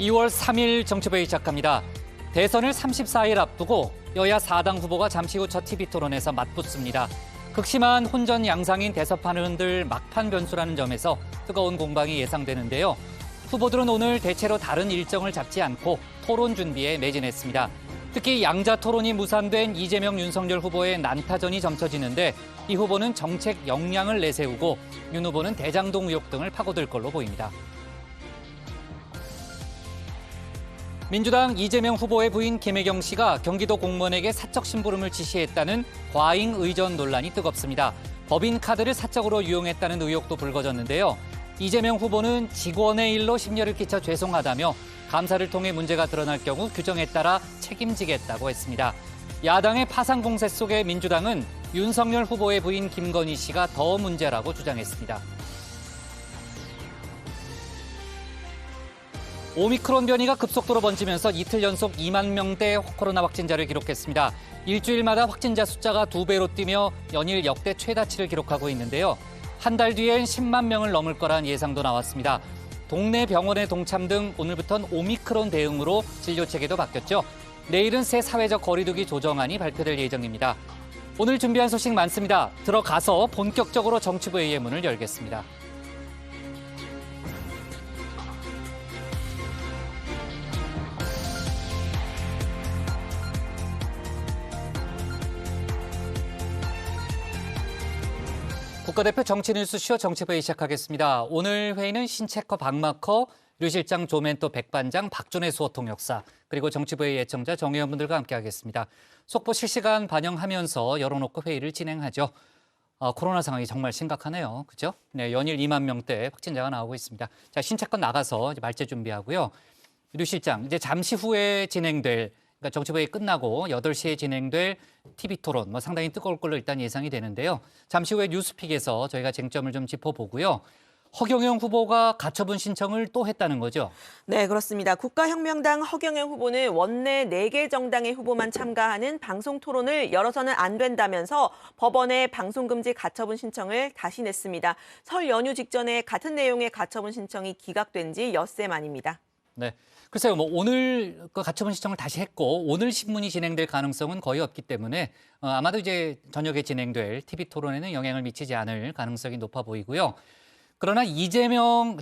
2월 3일 정치부회 시작합니다. 대선을 34일 앞두고 여야 4당 후보가 잠시 후 첫 TV토론에서 맞붙습니다. 극심한 혼전 양상인 대선판을 흔들 막판 변수라는 점에서 뜨거운 공방이 예상되는데요. 후보들은 오늘 대체로 다른 일정을 잡지 않고 토론 준비에 매진했습니다. 특히 양자 토론이 무산된 이재명, 윤석열 후보의 난타전이 점쳐지는데 이 후보는 정책 역량을 내세우고 윤 후보는 대장동 의혹 등을 파고들 걸로 보입니다. 민주당 이재명 후보의 부인 김혜경 씨가 경기도 공무원에게 사적 심부름을 지시했다는 과잉 의전 논란이 뜨겁습니다. 법인카드를 사적으로 유용했다는 의혹도 불거졌는데요. 이재명 후보는 직원의 일로 심려를 끼쳐 죄송하다며 감사를 통해 문제가 드러날 경우 규정에 따라 책임지겠다고 했습니다. 야당의 파상 공세 속에 민주당은 윤석열 후보의 부인 김건희 씨가 더 문제라고 주장했습니다. 오미크론 변이가 급속도로 번지면서 이틀 연속 2만 명대 코로나 확진자를 기록했습니다. 일주일마다 확진자 숫자가 2배로 뛰며 연일 역대 최다치를 기록하고 있는데요. 한 달 뒤엔 10만 명을 넘을 거란 예상도 나왔습니다. 동네 병원의 동참 등 오늘부터는 오미크론 대응으로 진료 체계도 바뀌었죠. 내일은 새 사회적 거리두기 조정안이 발표될 예정입니다. 오늘 준비한 소식 많습니다. 들어가서 본격적으로 정치부회의 문을 열겠습니다. 국가대표 정치뉴스쇼 정치부회의 시작하겠습니다. 오늘 회의는 신체커 박마커, 류 실장 조멘토 백반장, 박준혜 수호통역사, 그리고 정치부회의 애청자 정의원분들과 함께하겠습니다. 속보 실시간 반영하면서 열어놓고 회의를 진행하죠. 코로나 상황이 정말 심각하네요. 그죠? 네, 연일 2만 명대 확진자가 나오고 있습니다. 자, 신체커 나가서 말재 준비하고요. 류 실장, 이제 잠시 후에 진행될 그러니까 정치부회의 끝나고 8시에 진행될 TV토론 상당히 뜨거울 걸로 일단 예상이 되는데요. 잠시 후에 뉴스픽에서 저희가 쟁점을 좀 짚어보고요. 허경영 후보가 가처분 신청을 또 했다는 거죠? 네, 그렇습니다. 국가혁명당 허경영 후보는 원내 4개 정당의 후보만 참가하는 방송 토론을 열어서는 안 된다면서 법원에 방송금지 가처분 신청을 다시 냈습니다. 설 연휴 직전에 같은 내용의 가처분 신청이 기각된 지 엿새 만입니다. 네. 글쎄요, 오늘 그 가처분 신청을 다시 했고 오늘 신문이 진행될 가능성은 거의 없기 때문에 아마도 이제 저녁에 진행될 TV 토론에는 영향을 미치지 않을 가능성이 높아 보이고요. 그러나 이재명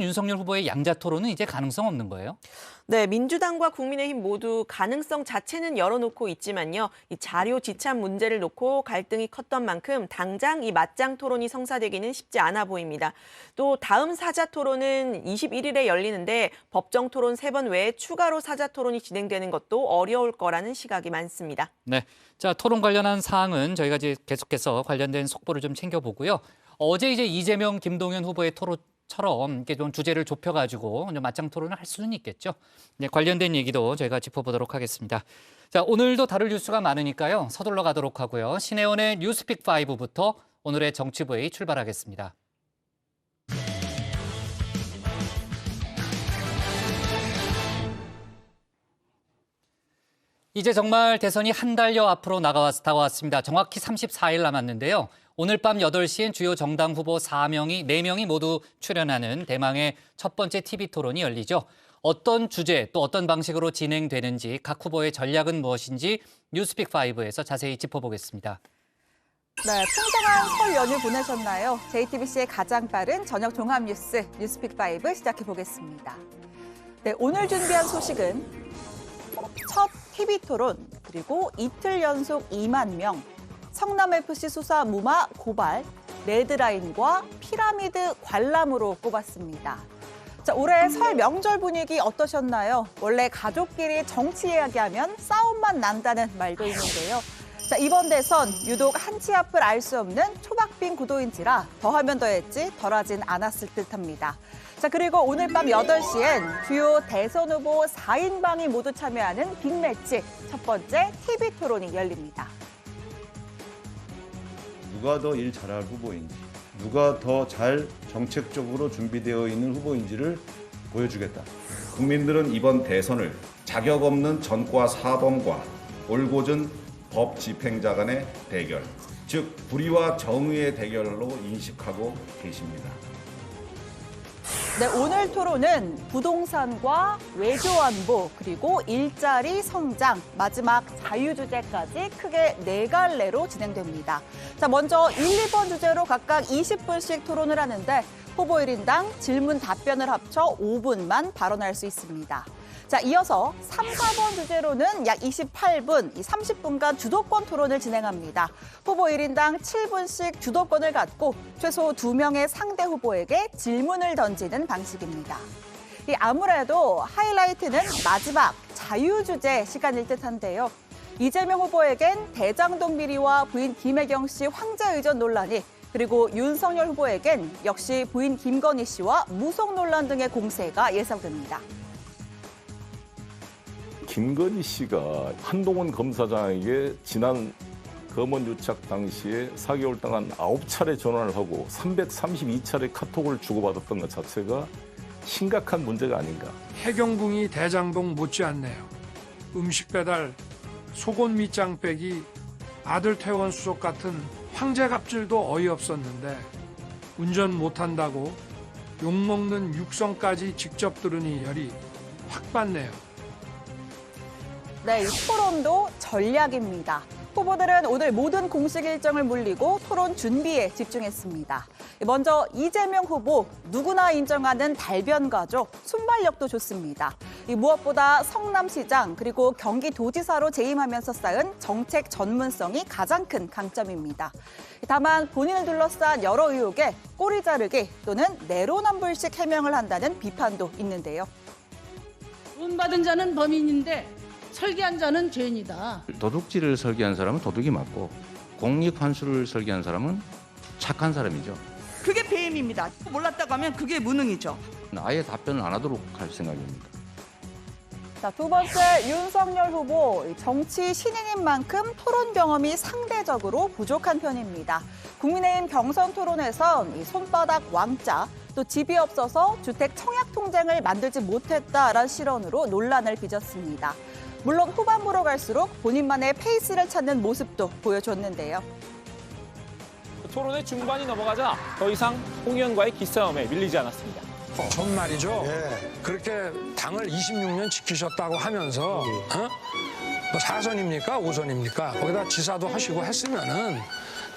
윤석열 후보의 양자 토론은 이제 가능성 없는 거예요? 네, 민주당과 국민의힘 모두 가능성 자체는 열어놓고 있지만요. 이 자료 지참 문제를 놓고 갈등이 컸던 만큼 당장 이 맞짱 토론이 성사되기는 쉽지 않아 보입니다. 또 다음 사자 토론은 21일에 열리는데 법정 토론 3번 외에 추가로 사자 토론이 진행되는 것도 어려울 거라는 시각이 많습니다. 네, 자 토론 관련한 사항은 저희가 이제 계속해서 관련된 속보를 좀 챙겨보고요. 어제 이제 이재명, 김동연 후보의 토론처럼 이렇게 좀 주제를 좁혀가지고 맞짱 토론을 할 수는 있겠죠. 네, 관련된 얘기도 저희가 짚어보도록 하겠습니다. 자, 오늘도 다룰 뉴스가 많으니까요. 서둘러 가도록 하고요. 신혜원의 뉴스픽 5부터 오늘의 정치부회의 출발하겠습니다. 이제 정말 대선이 한 달여 앞으로 다가왔습니다. 정확히 34일 남았는데요. 오늘 밤 8시엔 주요 정당 후보 4명이 모두 출연하는 대망의 첫 번째 TV토론이 열리죠. 어떤 주제 또 어떤 방식으로 진행되는지 각 후보의 전략은 무엇인지 뉴스픽5에서 자세히 짚어보겠습니다. 네, 풍성한 설 연휴 보내셨나요? JTBC의 가장 빠른 저녁 종합 뉴스 뉴스픽5 시작해보겠습니다. 네, 오늘 준비한 소식은 첫 TV토론 그리고 이틀 연속 2만 명, 성남FC 수사 무마 고발, 레드라인과 피라미드 관람으로 꼽았습니다. 자, 올해 설 명절 분위기 어떠셨나요? 원래 가족끼리 정치 이야기하면 싸움만 난다는 말도 있는데요. 자, 이번 대선 유독 한치 앞을 알 수 없는 초박빙 구도인지라 더하면 더했지 덜하진 않았을 듯합니다. 자, 그리고 오늘 밤 8시엔 주요 대선 후보 4인방이 모두 참여하는 빅매치 첫 번째 TV토론이 열립니다. 누가 더 일 잘할 후보인지, 누가 더 잘 정책적으로 준비되어 있는 후보인지를 보여주겠다. 국민들은 이번 대선을 자격 없는 전과 사범과 올곧은 법 집행자 간의 대결, 즉 불의와 정의의 대결로 인식하고 계십니다. 네, 오늘 토론은 부동산과 외교안보 그리고 일자리 성장, 마지막 자유주제까지 크게 4갈래로 진행됩니다. 자, 먼저 1, 2번 주제로 각각 20분씩 토론을 하는데 후보 1인당 질문 답변을 합쳐 5분만 발언할 수 있습니다. 자, 이어서 3, 4번 주제로는 약 28분, 30분간 주도권 토론을 진행합니다. 후보 1인당 7분씩 주도권을 갖고 최소 2명의 상대 후보에게 질문을 던지는 방식입니다. 아무래도 하이라이트는 마지막 자유주제 시간일 듯한데요. 이재명 후보에겐 대장동 비리와 부인 김혜경 씨 황제 의전 논란이, 그리고 윤석열 후보에겐 역시 부인 김건희 씨와 무속 논란 등의 공세가 예상됩니다. 김건희 씨가 한동훈 검사장에게 지난 검언 유착 당시에 4개월 동안 9차례 전화를 하고 332차례 카톡을 주고받았던 것 자체가 심각한 문제가 아닌가. 해경궁이 대장동 못지않네요. 음식 배달, 속옷 밑장 빼기, 아들 퇴원 수속 같은 황제 갑질도 어이없었는데 운전 못한다고 욕먹는 육성까지 직접 들으니 열이 확 받네요. 네, 이 토론도 전략입니다. 후보들은 오늘 모든 공식 일정을 물리고 토론 준비에 집중했습니다. 먼저 이재명 후보, 누구나 인정하는 달변 가족, 순발력도 좋습니다. 무엇보다 성남시장 그리고 경기도지사로 재임하면서 쌓은 정책 전문성이 가장 큰 강점입니다. 다만 본인을 둘러싼 여러 의혹에 꼬리 자르기 또는 내로남불식 해명을 한다는 비판도 있는데요. 돈 받은 자는 범인인데 설계한 자는 죄인이다. 도둑질을 설계한 사람은 도둑이 맞고 공익 환수를 설계한 사람은 착한 사람이죠. 그게 배임입니다. 몰랐다고 하면 그게 무능이죠. 아예 답변을 안 하도록 할 생각입니다. 자, 두 번째 윤석열 후보, 정치 신인인 만큼 토론 경험이 상대적으로 부족한 편입니다. 국민의힘 경선 토론에선 손바닥 왕자, 또 집이 없어서 주택 청약 통장을 만들지 못했다라는 실언으로 논란을 빚었습니다. 물론 후반부로 갈수록 본인만의 페이스를 찾는 모습도 보여줬는데요. 토론의 중반이 넘어가자 더 이상 홍 의원과의 기싸움에 밀리지 않았습니다. 전 말이죠. 그렇게 당을 26년 지키셨다고 하면서 뭐 4선입니까? 5선입니까? 거기다 지사도 하시고 했으면은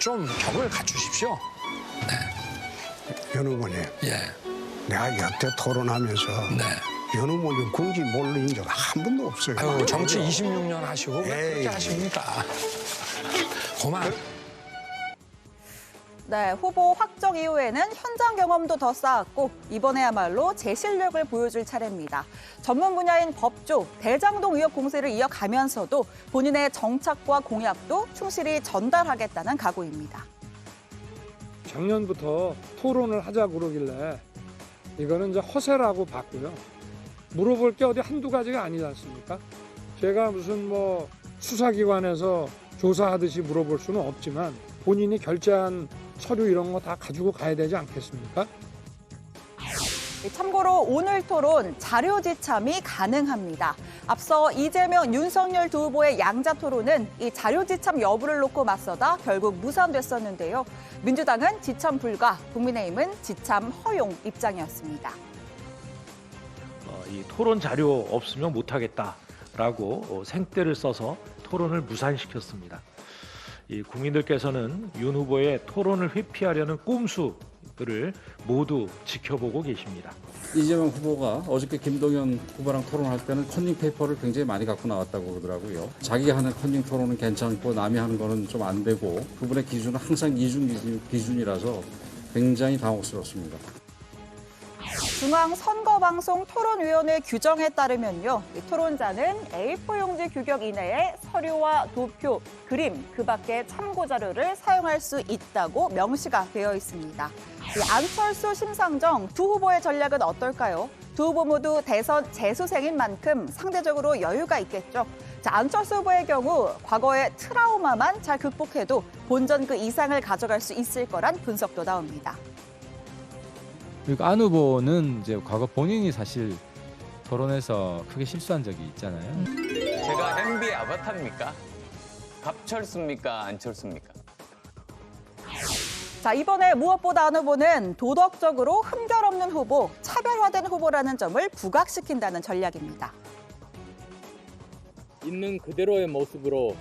좀 격을 갖추십시오. 현 후보님, 예. 내가 여태 토론하면서 현 후보님 궁지 몰린 적 한 번도 없어요. 아유, 정치 26년 하시고 왜 그렇게 에이. 하십니까? 그만. 네, 후보 확정 이후에는 현장 경험도 더 쌓았고 이번에야말로 제 실력을 보여줄 차례입니다. 전문 분야인 법조, 대장동 의혹 공세를 이어가면서도 본인의 정책과 공약도 충실히 전달하겠다는 각오입니다. 작년부터 토론을 하자고 그러길래 이거는 이제 허세라고 봤고요. 물어볼 게 어디 한두 가지가 아니지 않습니까? 제가 무슨 뭐 수사기관에서 조사하듯이 물어볼 수는 없지만 본인이 결제한 서류 이런 거 다 가지고 가야 되지 않겠습니까? 참고로 오늘 토론 자료 지참이 가능합니다. 앞서 이재명, 윤석열 두 후보의 양자 토론은 이 자료 지참 여부를 놓고 맞서다 결국 무산됐었는데요. 민주당은 지참 불가, 국민의힘은 지참 허용 입장이었습니다. 이 토론 자료 없으면 못하겠다라고 생떼를 써서 토론을 무산시켰습니다. 이 국민들께서는 윤 후보의 토론을 회피하려는 꼼수들을 모두 지켜보고 계십니다. 이재명 후보가 어저께 김동연 후보랑 토론할 때는 컨닝 페이퍼를 굉장히 많이 갖고 나왔다고 그러더라고요. 자기가 하는 컨닝 토론은 괜찮고 남이 하는 거는 좀 안 되고 그분의 기준은 항상 이중 기준이라서 굉장히 당혹스럽습니다. 중앙선거방송 토론위원회 규정에 따르면요, 이 토론자는 A4 용지 규격 이내에 서류와 도표, 그림, 그 밖에 참고 자료를 사용할 수 있다고 명시가 되어 있습니다. 이 안철수, 심상정 두 후보의 전략은 어떨까요? 두 후보 모두 대선 재수생인 만큼 상대적으로 여유가 있겠죠. 자, 안철수 후보의 경우 과거의 트라우마만 잘 극복해도 본전 그 이상을 가져갈 수 있을 거란 분석도 나옵니다. 그리고 안 후보는 이제 과거 본인이 사실 토론에서 크게 실수한 적이 있잖아요. 제가 MB의 아바타입니까? 밥철수입니까? 안철수입니까? 자, 이번에 무엇보다 안 후보는 도덕적으로 흠결 없는 없는 후보, 차별화된 후보라는 점을 부각시킨다는 전략입니다. 있는 그대로의 모습으로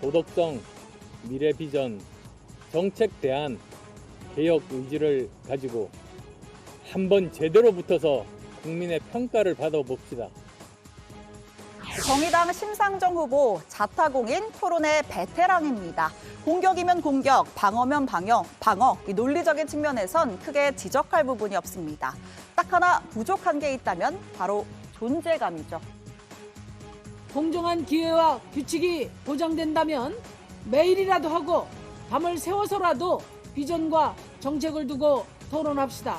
도덕성, 미래 비전, 정책 대안, 개혁 의지를 가지고 한번 제대로 붙어서 국민의 평가를 받아봅시다. 정의당 심상정 후보, 자타공인 토론의 베테랑입니다. 공격이면 공격, 방어면 방어, 이 논리적인 측면에선 크게 지적할 부분이 없습니다. 딱 하나 부족한 게 있다면 바로 존재감이죠. 공정한 기회와 규칙이 보장된다면 매일이라도 하고 밤을 새워서라도 비전과 정책을 두고 토론합시다.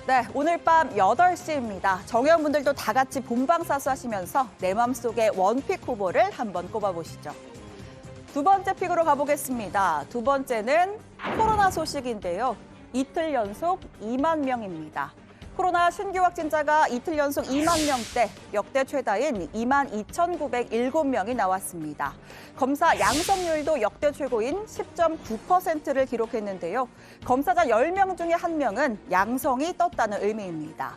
네, 오늘 밤 8시입니다. 정의원분들도 다 같이 본방사수하시면서 내 맘속의 원픽 후보를 한번 꼽아보시죠. 두 번째 픽으로 가보겠습니다. 두 번째는 코로나 소식인데요. 이틀 연속 2만 명입니다. 코로나 신규 확진자가 이틀 연속 2만 명대, 역대 최다인 22,907명이 나왔습니다. 검사 양성률도 역대 최고인 10.9%를 기록했는데요. 검사자 10명 중에 1명은 양성이 떴다는 의미입니다.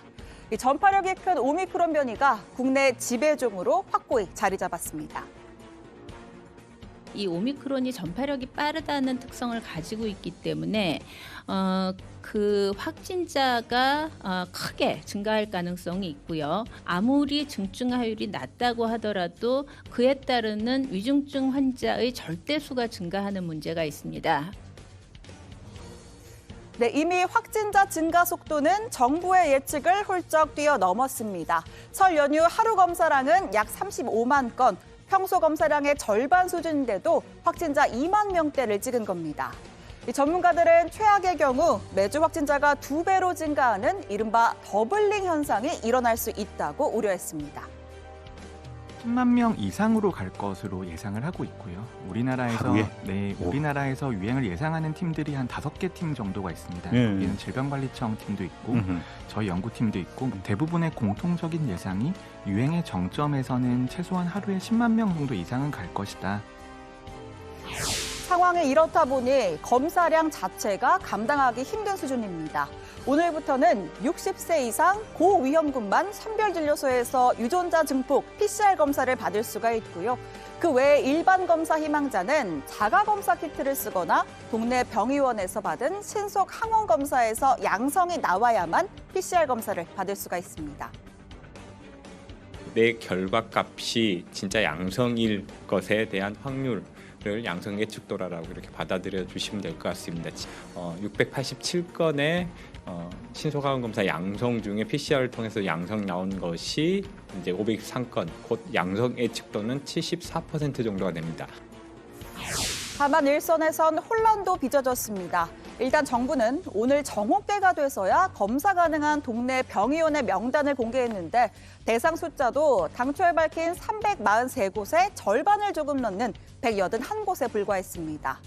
이 전파력이 큰 오미크론 변이가 국내 지배종으로 확고히 자리 잡았습니다. 이 오미크론이 전파력이 빠르다는 특성을 가지고 있기 때문에 그 확진자가 크게 증가할 가능성이 있고요. 아무리 중증화율이 낮다고 하더라도 그에 따르는 위중증 환자의 절대수가 증가하는 문제가 있습니다. 네, 이미 확진자 증가 속도는 정부의 예측을 훌쩍 뛰어넘었습니다. 설 연휴 하루 검사량은 약 35만 건, 평소 검사량의 절반 수준인데도 확진자 2만 명대를 찍은 겁니다. 이 전문가들은 최악의 경우 매주 확진자가 2배로 증가하는 이른바 더블링 현상이 일어날 수 있다고 우려했습니다. 10만 명 이상으로 갈 것으로 예상을 하고 있고요. 우리나라에서 유행을 예상하는 팀들이 한 5개 팀 정도가 있습니다. 여기는 질병관리청 팀도 있고 저희 연구팀도 있고 대부분의 공통적인 예상이 유행의 정점에서는 최소한 하루에 10만 명 정도 이상은 갈 것이다. 상황이 이렇다 보니 검사량 자체가 감당하기 힘든 수준입니다. 오늘부터는 60세 이상 고위험군만 선별진료소에서 유전자 증폭 PCR 검사를 받을 수가 있고요. 그 외에 일반 검사 희망자는 자가검사 키트를 쓰거나 동네 병의원에서 받은 신속 항원 검사에서 양성이 나와야만 PCR 검사를 받을 수가 있습니다. 내 결과값이 진짜 양성일 것에 대한 확률 양성 예측도라고 이렇게 받아들여 주시면 될 것 같습니다. 687건의 신속항원 검사 양성 중에 PCR을 통해서 양성 나온 것이 이제 503건, 곧 양성 예측도는 74% 정도가 됩니다. 다만 일선에선 혼란도 빚어졌습니다. 일단 정부는 오늘 정오께가 돼서야 검사 가능한 동네 병의원의 명단을 공개했는데 대상 숫자도 당초에 밝힌 343곳의 절반을 조금 넘는 181곳에 불과했습니다.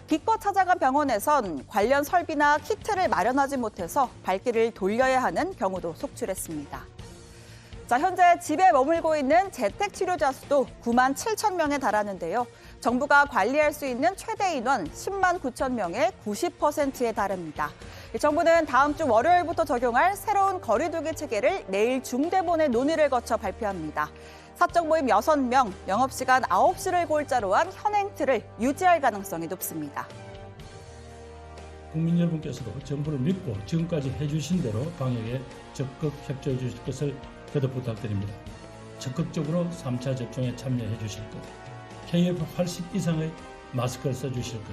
기껏 찾아간 병원에선 관련 설비나 키트를 마련하지 못해서 발길을 돌려야 하는 경우도 속출했습니다. 자, 현재 집에 머물고 있는 재택치료자 수도 9만 7천 명에 달하는데요. 정부가 관리할 수 있는 최대 인원 10만 9천 명의 90%에 달합니다. 정부는 다음 주 월요일부터 적용할 새로운 거리두기 체계를 내일 중대본의 논의를 거쳐 발표합니다. 사적 모임 6명, 영업시간 9시를 골자로 한 현행 틀을 유지할 가능성이 높습니다. 국민 여러분께서도 정부를 믿고 지금까지 해주신 대로 방역에 적극 협조해 주실 것을 거듭 부탁드립니다. 적극적으로 3차 접종에 참여해 주실 것, KF80 이상의 마스크를 써주실 것,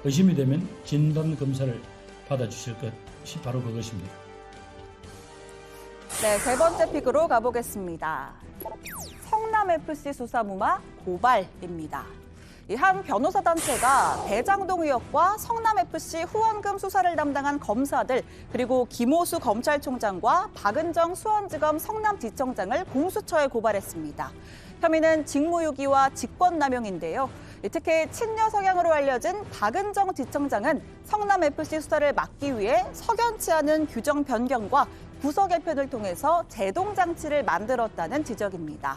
의심이 되면 진단검사를 받아주실 것이 바로 그것입니다. 네, 세 번째 픽으로 가보겠습니다. 성남FC 수사 무마 고발입니다. 한 변호사 단체가 대장동 의혹과 성남FC 후원금 수사를 담당한 검사들 그리고 김호수 검찰총장과 박은정 수원지검 성남지청장을 공수처에 고발했습니다. 혐의는 직무유기와 직권남용인데요. 특히 친여 성향으로 알려진 박은정 지청장은 성남FC 수사를 막기 위해 석연치 않은 규정 변경과 부서 개편을 통해서 제동장치를 만들었다는 지적입니다.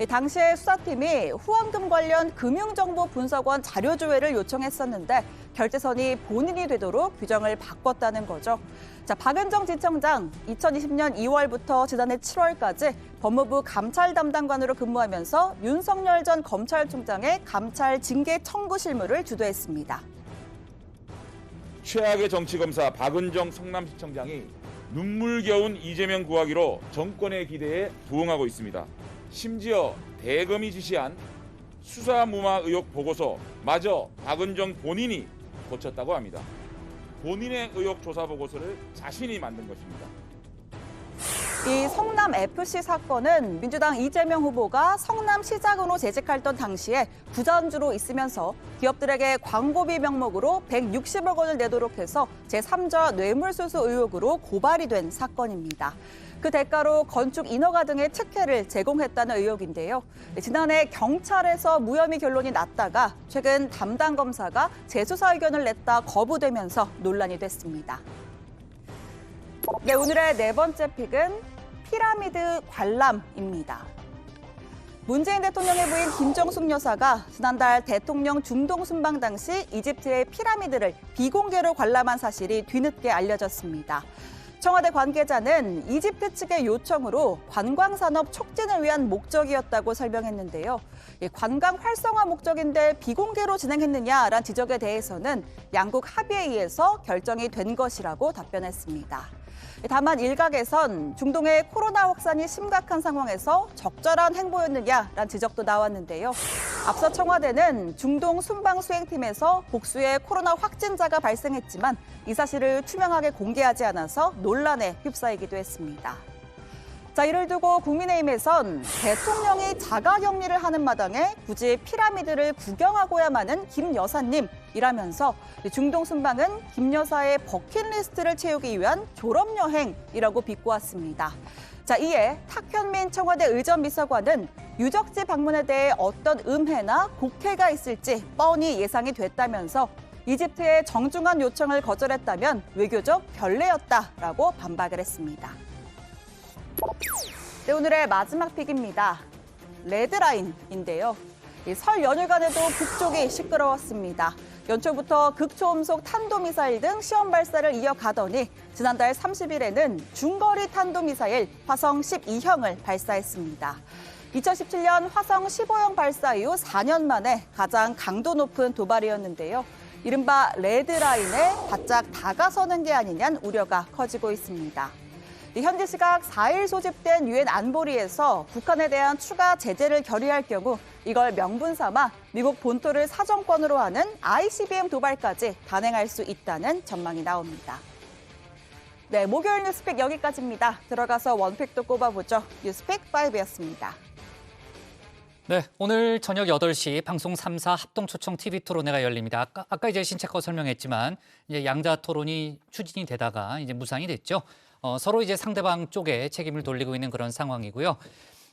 당시에 수사팀이 후원금 관련 금융정보 분석원 자료 조회를 요청했었는데 결재선이 본인이 되도록 규정을 바꿨다는 거죠. 자, 박은정 지청장 2020년 2월부터 지난해 7월까지 법무부 감찰 담당관으로 근무하면서 윤석열 전 검찰총장의 감찰 징계 청구 실무를 주도했습니다. 최악의 정치검사 박은정 성남시청장이 눈물겨운 이재명 구하기로 정권의 기대에 부응하고 있습니다. 심지어 대검이 지시한 수사무마 의혹 보고서마저 박은정 본인이 고쳤다고 합니다. 본인의 의혹 조사 보고서를 자신이 만든 것입니다. 이 성남FC 사건은 민주당 이재명 후보가 성남시장으로 재직했던 당시에 부자원주로 있으면서 기업들에게 광고비 명목으로 160억 원을 내도록 해서 제3자 뇌물수수 의혹으로 고발이 된 사건입니다. 그 대가로 건축 인허가 등의 특혜를 제공했다는 의혹인데요. 지난해 경찰에서 무혐의 결론이 났다가 최근 담당 검사가 재수사 의견을 냈다 거부되면서 논란이 됐습니다. 네, 오늘의 네 번째 픽은 피라미드 관람입니다. 문재인 대통령의 부인 김정숙 여사가 지난달 대통령 중동 순방 당시 이집트의 피라미드를 비공개로 관람한 사실이 뒤늦게 알려졌습니다. 청와대 관계자는 이집트 측의 요청으로 관광산업 촉진을 위한 목적이었다고 설명했는데요. 관광 활성화 목적인데 비공개로 진행했느냐라는 지적에 대해서는 양국 합의에 의해서 결정이 된 것이라고 답변했습니다. 다만 일각에선 중동의 코로나 확산이 심각한 상황에서 적절한 행보였느냐라는 지적도 나왔는데요. 앞서 청와대는 중동 순방 수행팀에서 복수의 코로나 확진자가 발생했지만 이 사실을 투명하게 공개하지 않아서 논란에 휩싸이기도 했습니다. 자, 이를 두고 국민의힘에선 대통령이 자가격리를 하는 마당에 굳이 피라미드를 구경하고야만은 김 여사님이라면서 중동 순방은 김 여사의 버킷리스트를 채우기 위한 졸업여행이라고 비꼬았습니다. 자, 이에 탁현민 청와대 의전비서관은 유적지 방문에 대해 어떤 음해나 곡해가 있을지 뻔히 예상이 됐다면서 이집트의 정중한 요청을 거절했다면 외교적 결례였다라고 반박을 했습니다. 네, 오늘의 마지막 픽입니다. 레드라인인데요. 설 연휴간에도 북쪽이 시끄러웠습니다. 연초부터 극초음속 탄도미사일 등 시험 발사를 이어가더니 지난달 30일에는 중거리 탄도미사일 화성 12형을 발사했습니다. 2017년 화성 15형 발사 이후 4년 만에 가장 강도 높은 도발이었는데요. 이른바 레드라인에 바짝 다가서는 게 아니냐는 우려가 커지고 있습니다. 현지 시각 4일 소집된 유엔 안보리에서 북한에 대한 추가 제재를 결의할 경우 이걸 명분 삼아 미국 본토를 사정권으로 하는 ICBM 도발까지 단행할 수 있다는 전망이 나옵니다. 네, 목요일 뉴스픽 여기까지입니다. 들어가서 원픽도 꼽아보죠. 뉴스픽 5였습니다. 네, 오늘 저녁 8시 방송 3사 합동 초청 TV 토론회가 열립니다. 아까 이제 신체껏 설명했지만 이제 양자 토론이 추진이 되다가 이제 무산이 됐죠. 서로 이제 상대방 쪽에 책임을 돌리고 있는 그런 상황이고요.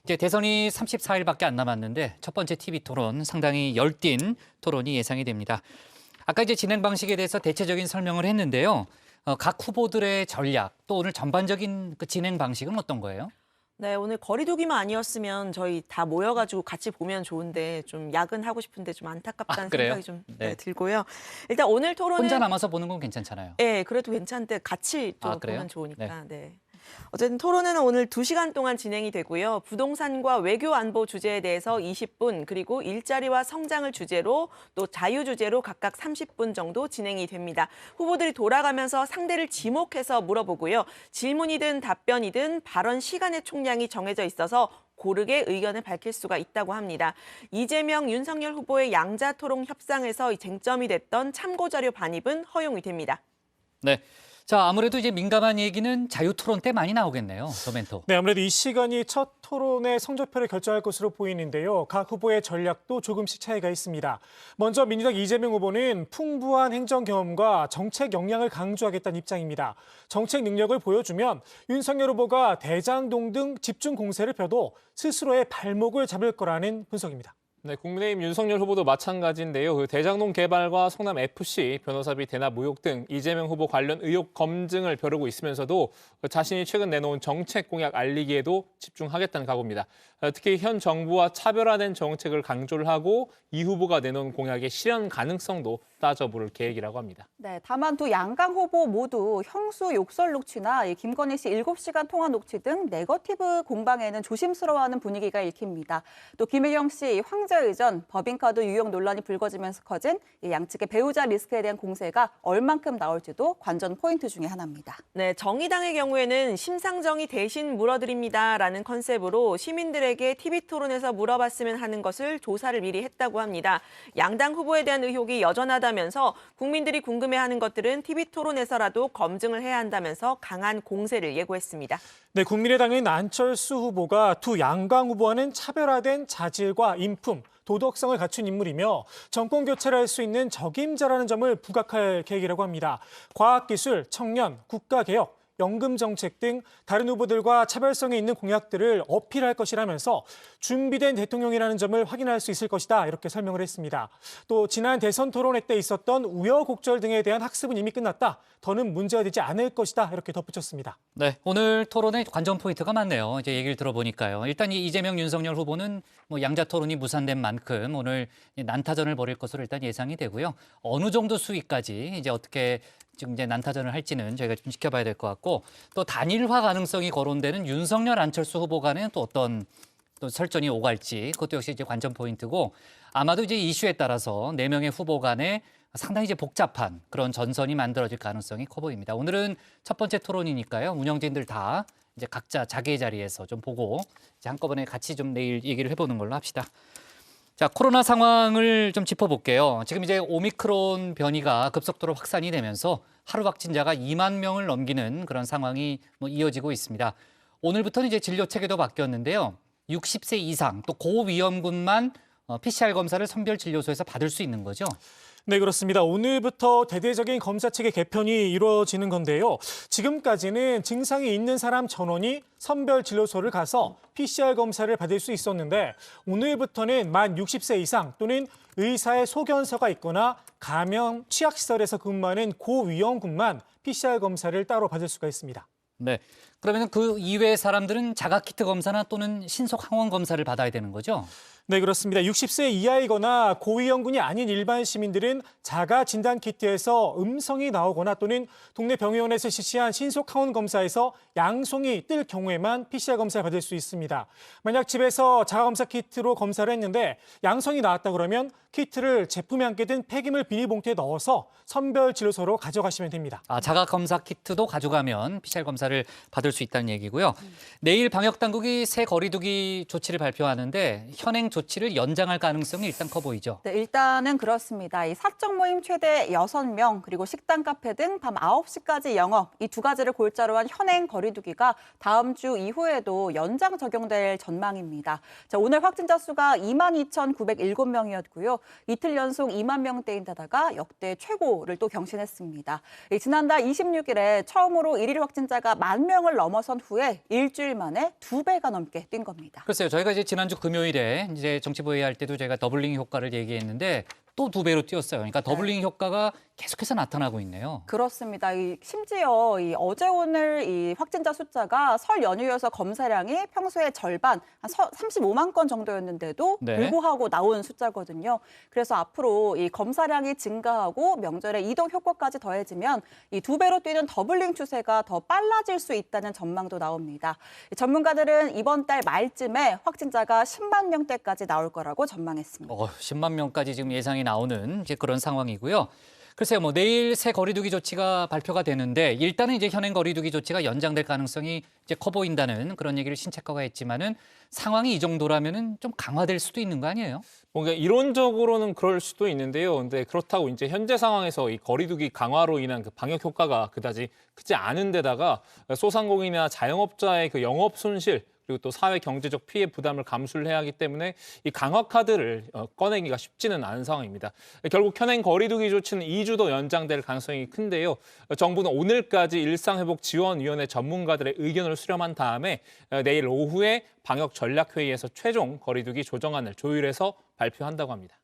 이제 대선이 34일밖에 안 남았는데 첫 번째 TV 토론 상당히 열띤 토론이 예상이 됩니다. 아까 이제 진행 방식에 대해서 대체적인 설명을 했는데요. 각 후보들의 전략 또 오늘 전반적인 그 진행 방식은 어떤 거예요? 네, 오늘 거리두기만 아니었으면 저희 다 모여가지고 같이 보면 좋은데 좀 야근하고 싶은데 좀 안타깝다는 생각이 좀 들고요. 일단 오늘 토론은 혼자 남아서 보는 건 괜찮잖아요. 네, 그래도 괜찮은데 같이 또 보면 좋으니까. 네. 네. 어쨌든 토론회는 오늘 2시간 동안 진행이 되고요. 부동산과 외교 안보 주제에 대해서 20분, 그리고 일자리와 성장을 주제로 또 자유 주제로 각각 30분 정도 진행이 됩니다. 후보들이 돌아가면서 상대를 지목해서 물어보고요. 질문이든 답변이든 발언 시간의 총량이 정해져 있어서 고르게 의견을 밝힐 수가 있다고 합니다. 이재명, 윤석열 후보의 양자 토론 협상에서 쟁점이 됐던 참고자료 반입은 허용이 됩니다. 네. 자, 아무래도 이제 민감한 얘기는 자유 토론 때 많이 나오겠네요. 더멘토. 네, 아무래도 이 시간이 첫 토론의 성적표를 결정할 것으로 보이는데요. 각 후보의 전략도 조금씩 차이가 있습니다. 먼저 민주당 이재명 후보는 풍부한 행정 경험과 정책 역량을 강조하겠다는 입장입니다. 정책 능력을 보여주면 윤석열 후보가 대장동 등 집중 공세를 펴도 스스로의 발목을 잡을 거라는 분석입니다. 네, 국민의힘 윤석열 후보도 마찬가지인데요. 그 대장동 개발과 성남 FC 변호사비 대납 의혹 등 이재명 후보 관련 의혹 검증을 벼르고 있으면서도 자신이 최근 내놓은 정책 공약 알리기에도 집중하겠다는 각오입니다. 특히 현 정부와 차별화된 정책을 강조를 하고 이 후보가 내놓은 공약의 실현 가능성도 따져볼 계획이라고 합니다. 네, 다만 두 양강 후보 모두 형수 욕설 녹취나 이 김건희 씨 7시간 통화 녹취 등 네거티브 공방에는 조심스러워하는 분위기가 읽힙니다. 또 김혜경 씨 황제 의전, 법인카드 유용 논란이 불거지면서 커진 이 양측의 배우자 리스크에 대한 공세가 얼만큼 나올지도 관전 포인트 중에 하나입니다. 네, 정의당의 경우에는 심상정이 대신 물어드립니다라는 컨셉으로 시민들에게 TV토론에서 물어봤으면 하는 것을 조사를 미리 했다고 합니다. 양당 후보에 대한 의혹이 여전하다면서 국민들이 궁금해하는 것들은 TV토론에서라도 검증을 해야 한다면서 강한 공세를 예고했습니다. 네, 국민의당은 안철수 후보가 두 양강 후보와는 차별화된 자질과 인품, 도덕성을 갖춘 인물이며 정권 교체를 할 수 있는 적임자라는 점을 부각할 계획이라고 합니다. 과학기술, 청년, 국가개혁, 연금 정책 등 다른 후보들과 차별성이 있는 공약들을 어필할 것이라면서 준비된 대통령이라는 점을 확인할 수 있을 것이다 이렇게 설명을 했습니다. 또 지난 대선 토론회 때 있었던 우여곡절 등에 대한 학습은 이미 끝났다. 더는 문제가 되지 않을 것이다 이렇게 덧붙였습니다. 네, 오늘 토론에 관전 포인트가 많네요. 이제 얘기를 들어보니까요. 일단 이 이재명, 윤석열 후보는 뭐 양자 토론이 무산된 만큼 오늘 난타전을 벌일 것으로 일단 예상이 되고요. 어느 정도 수위까지 이제 어떻게 지금 이제 난타전을 할지는 저희가 좀 지켜봐야 될 것 같고 또 단일화 가능성이 거론되는 윤석열, 안철수 후보 간에는 또 어떤 또 설전이 오갈지 그것도 역시 이제 관전 포인트고 아마도 이제 이슈에 따라서 4명의 후보 간에 상당히 이제 복잡한 그런 전선이 만들어질 가능성이 커 보입니다. 오늘은 첫 번째 토론이니까요. 운영진들 다 이제 각자 자기의 자리에서 좀 보고 이제 한꺼번에 같이 좀 내일 얘기를 해보는 걸로 합시다. 자, 코로나 상황을 좀 짚어볼게요. 지금 이제 오미크론 변이가 급속도로 확산이 되면서 하루 확진자가 2만 명을 넘기는 그런 상황이 이어지고 있습니다. 오늘부터는 이제 진료 체계도 바뀌었는데요. 60세 이상 또 고위험군만 PCR 검사를 선별진료소에서 받을 수 있는 거죠. 네, 그렇습니다. 오늘부터 대대적인 검사체계 개편이 이루어지는 건데요. 지금까지는 증상이 있는 사람 전원이 선별진료소를 가서 PCR 검사를 받을 수 있었는데 오늘부터는 만 60세 이상 또는 의사의 소견서가 있거나 감염 취약시설에서 근무하는 고위험군만 PCR 검사를 따로 받을 수가 있습니다. 네, 그러면 그 이외의 사람들은 자가키트 검사나 또는 신속 항원 검사를 받아야 되는 거죠? 네, 그렇습니다. 60세 이하이거나 고위험군이 아닌 일반 시민들은 자가 진단 키트에서 음성이 나오거나 또는 동네 병원에서 실시한 신속 항원 검사에서 양성이 뜰 경우에만 PCR 검사를 받을 수 있습니다. 만약 집에서 자가 검사 키트로 검사를 했는데 양성이 나왔다 그러면 키트를 제품에 함께 든 폐기물 비닐봉투에 넣어서 선별 진료소로 가져가시면 됩니다. 아, 자가 검사 키트도 가져가면 PCR 검사를 받을 수 있다는 얘기고요. 내일 방역 당국이 새 거리두기 조치를 발표하는데 현행 조치를 연장할 가능성이 일단 커 보이죠. 네, 일단은 그렇습니다. 이 사적 모임 최대 6명 그리고 식당, 카페 등 밤 9시까지 영업 이 두 가지를 골자로 한 현행 거리두기가 다음 주 이후에도 연장 적용될 전망입니다. 자, 오늘 확진자 수가 22,907명이었고요. 이틀 연속 2만 명대인 데다가 역대 최고를 또 경신했습니다. 지난달 26일에 처음으로 일일 확진자가 1만 명을 넘어선 후에 일주일 만에 2배가 넘게 뛴 겁니다. 글쎄요, 저희가 이제 지난주 금요일에 이제 정치부회의 할 때도 제가 더블링 효과를 얘기했는데 또 2배로 뛰었어요. 그러니까 더블링 효과가 계속해서 나타나고 있네요. 그렇습니다. 심지어 어제 오늘 이 확진자 숫자가 설 연휴여서 검사량이 평소의 절반, 한 35만 건 정도였는데도 네. 불구하고 나온 숫자거든요. 그래서 앞으로 이 검사량이 증가하고 명절에 이동 효과까지 더해지면 이 2배로 뛰는 더블링 추세가 더 빨라질 수 있다는 전망도 나옵니다. 전문가들은 이번 달 말쯤에 확진자가 10만 명대까지 나올 거라고 전망했습니다. 10만 명까지 지금 예상이 나오는 이제 그런 상황이고요. 글쎄요, 내일 새 거리두기 조치가 발표가 되는데 일단은 이제 현행 거리두기 조치가 연장될 가능성이 이제 커 보인다는 그런 얘기를 신채커가 했지만은 상황이 이 정도라면은 좀 강화될 수도 있는 거 아니에요? 뭔가 이론적으로는 그럴 수도 있는데요. 근데 그렇다고 이제 현재 상황에서 이 거리두기 강화로 인한 그 방역 효과가 그다지 크지 않은 데다가 소상공인이나 자영업자의 그 영업 손실 그리고 또 사회 경제적 피해 부담을 감수를 해야 하기 때문에 이 강화 카드를 꺼내기가 쉽지는 않은 상황입니다. 결국 현행 거리두기 조치는 2주 더 연장될 가능성이 큰데요. 정부는 오늘까지 일상회복지원위원회 전문가들의 의견을 수렴한 다음에 내일 오후에 방역 전략 회의에서 최종 거리두기 조정안을 조율해서 발표한다고 합니다.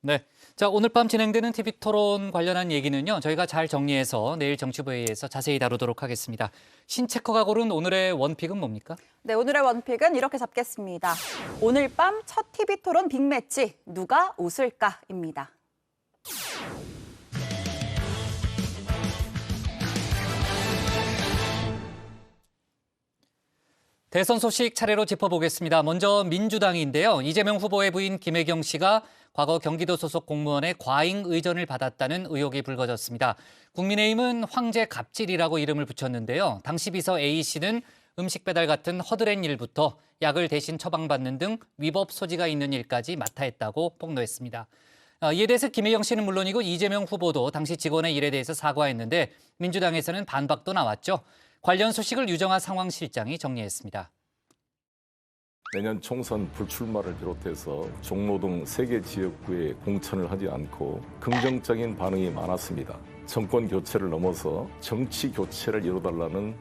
네. 자, 오늘 밤 진행되는 TV 토론 관련한 얘기는요, 저희가 잘 정리해서 내일 정치부회의에서 자세히 다루도록 하겠습니다. 신체커가 고른 오늘의 원픽은 뭡니까? 네, 오늘의 원픽은 이렇게 잡겠습니다. 오늘 밤 첫 TV 토론 빅매치, 누가 웃을까입니다. 대선 소식 차례로 짚어보겠습니다. 먼저 민주당인데요. 이재명 후보의 부인 김혜경 씨가 과거 경기도 소속 공무원의 과잉 의전을 받았다는 의혹이 불거졌습니다. 국민의힘은 황제 갑질이라고 이름을 붙였는데요. 당시 비서 A 씨는 음식 배달 같은 허드렛 일부터 약을 대신 처방받는 등 위법 소지가 있는 일까지 맡아 했다고 폭로했습니다. 이에 대해서 김혜경 씨는 물론이고 이재명 후보도 당시 직원의 일에 대해서 사과했는데 민주당에서는 반박도 나왔죠. 관련 소식을 유정아 상황실장이 정리했습니다. 내년 총선 불출마를 비롯해서 종로 등 3개 지역구에 공천을 하지 않고 긍정적인 반응이 많았습니다. 정권 교체를 넘어서 정치 교체를 이뤄달라는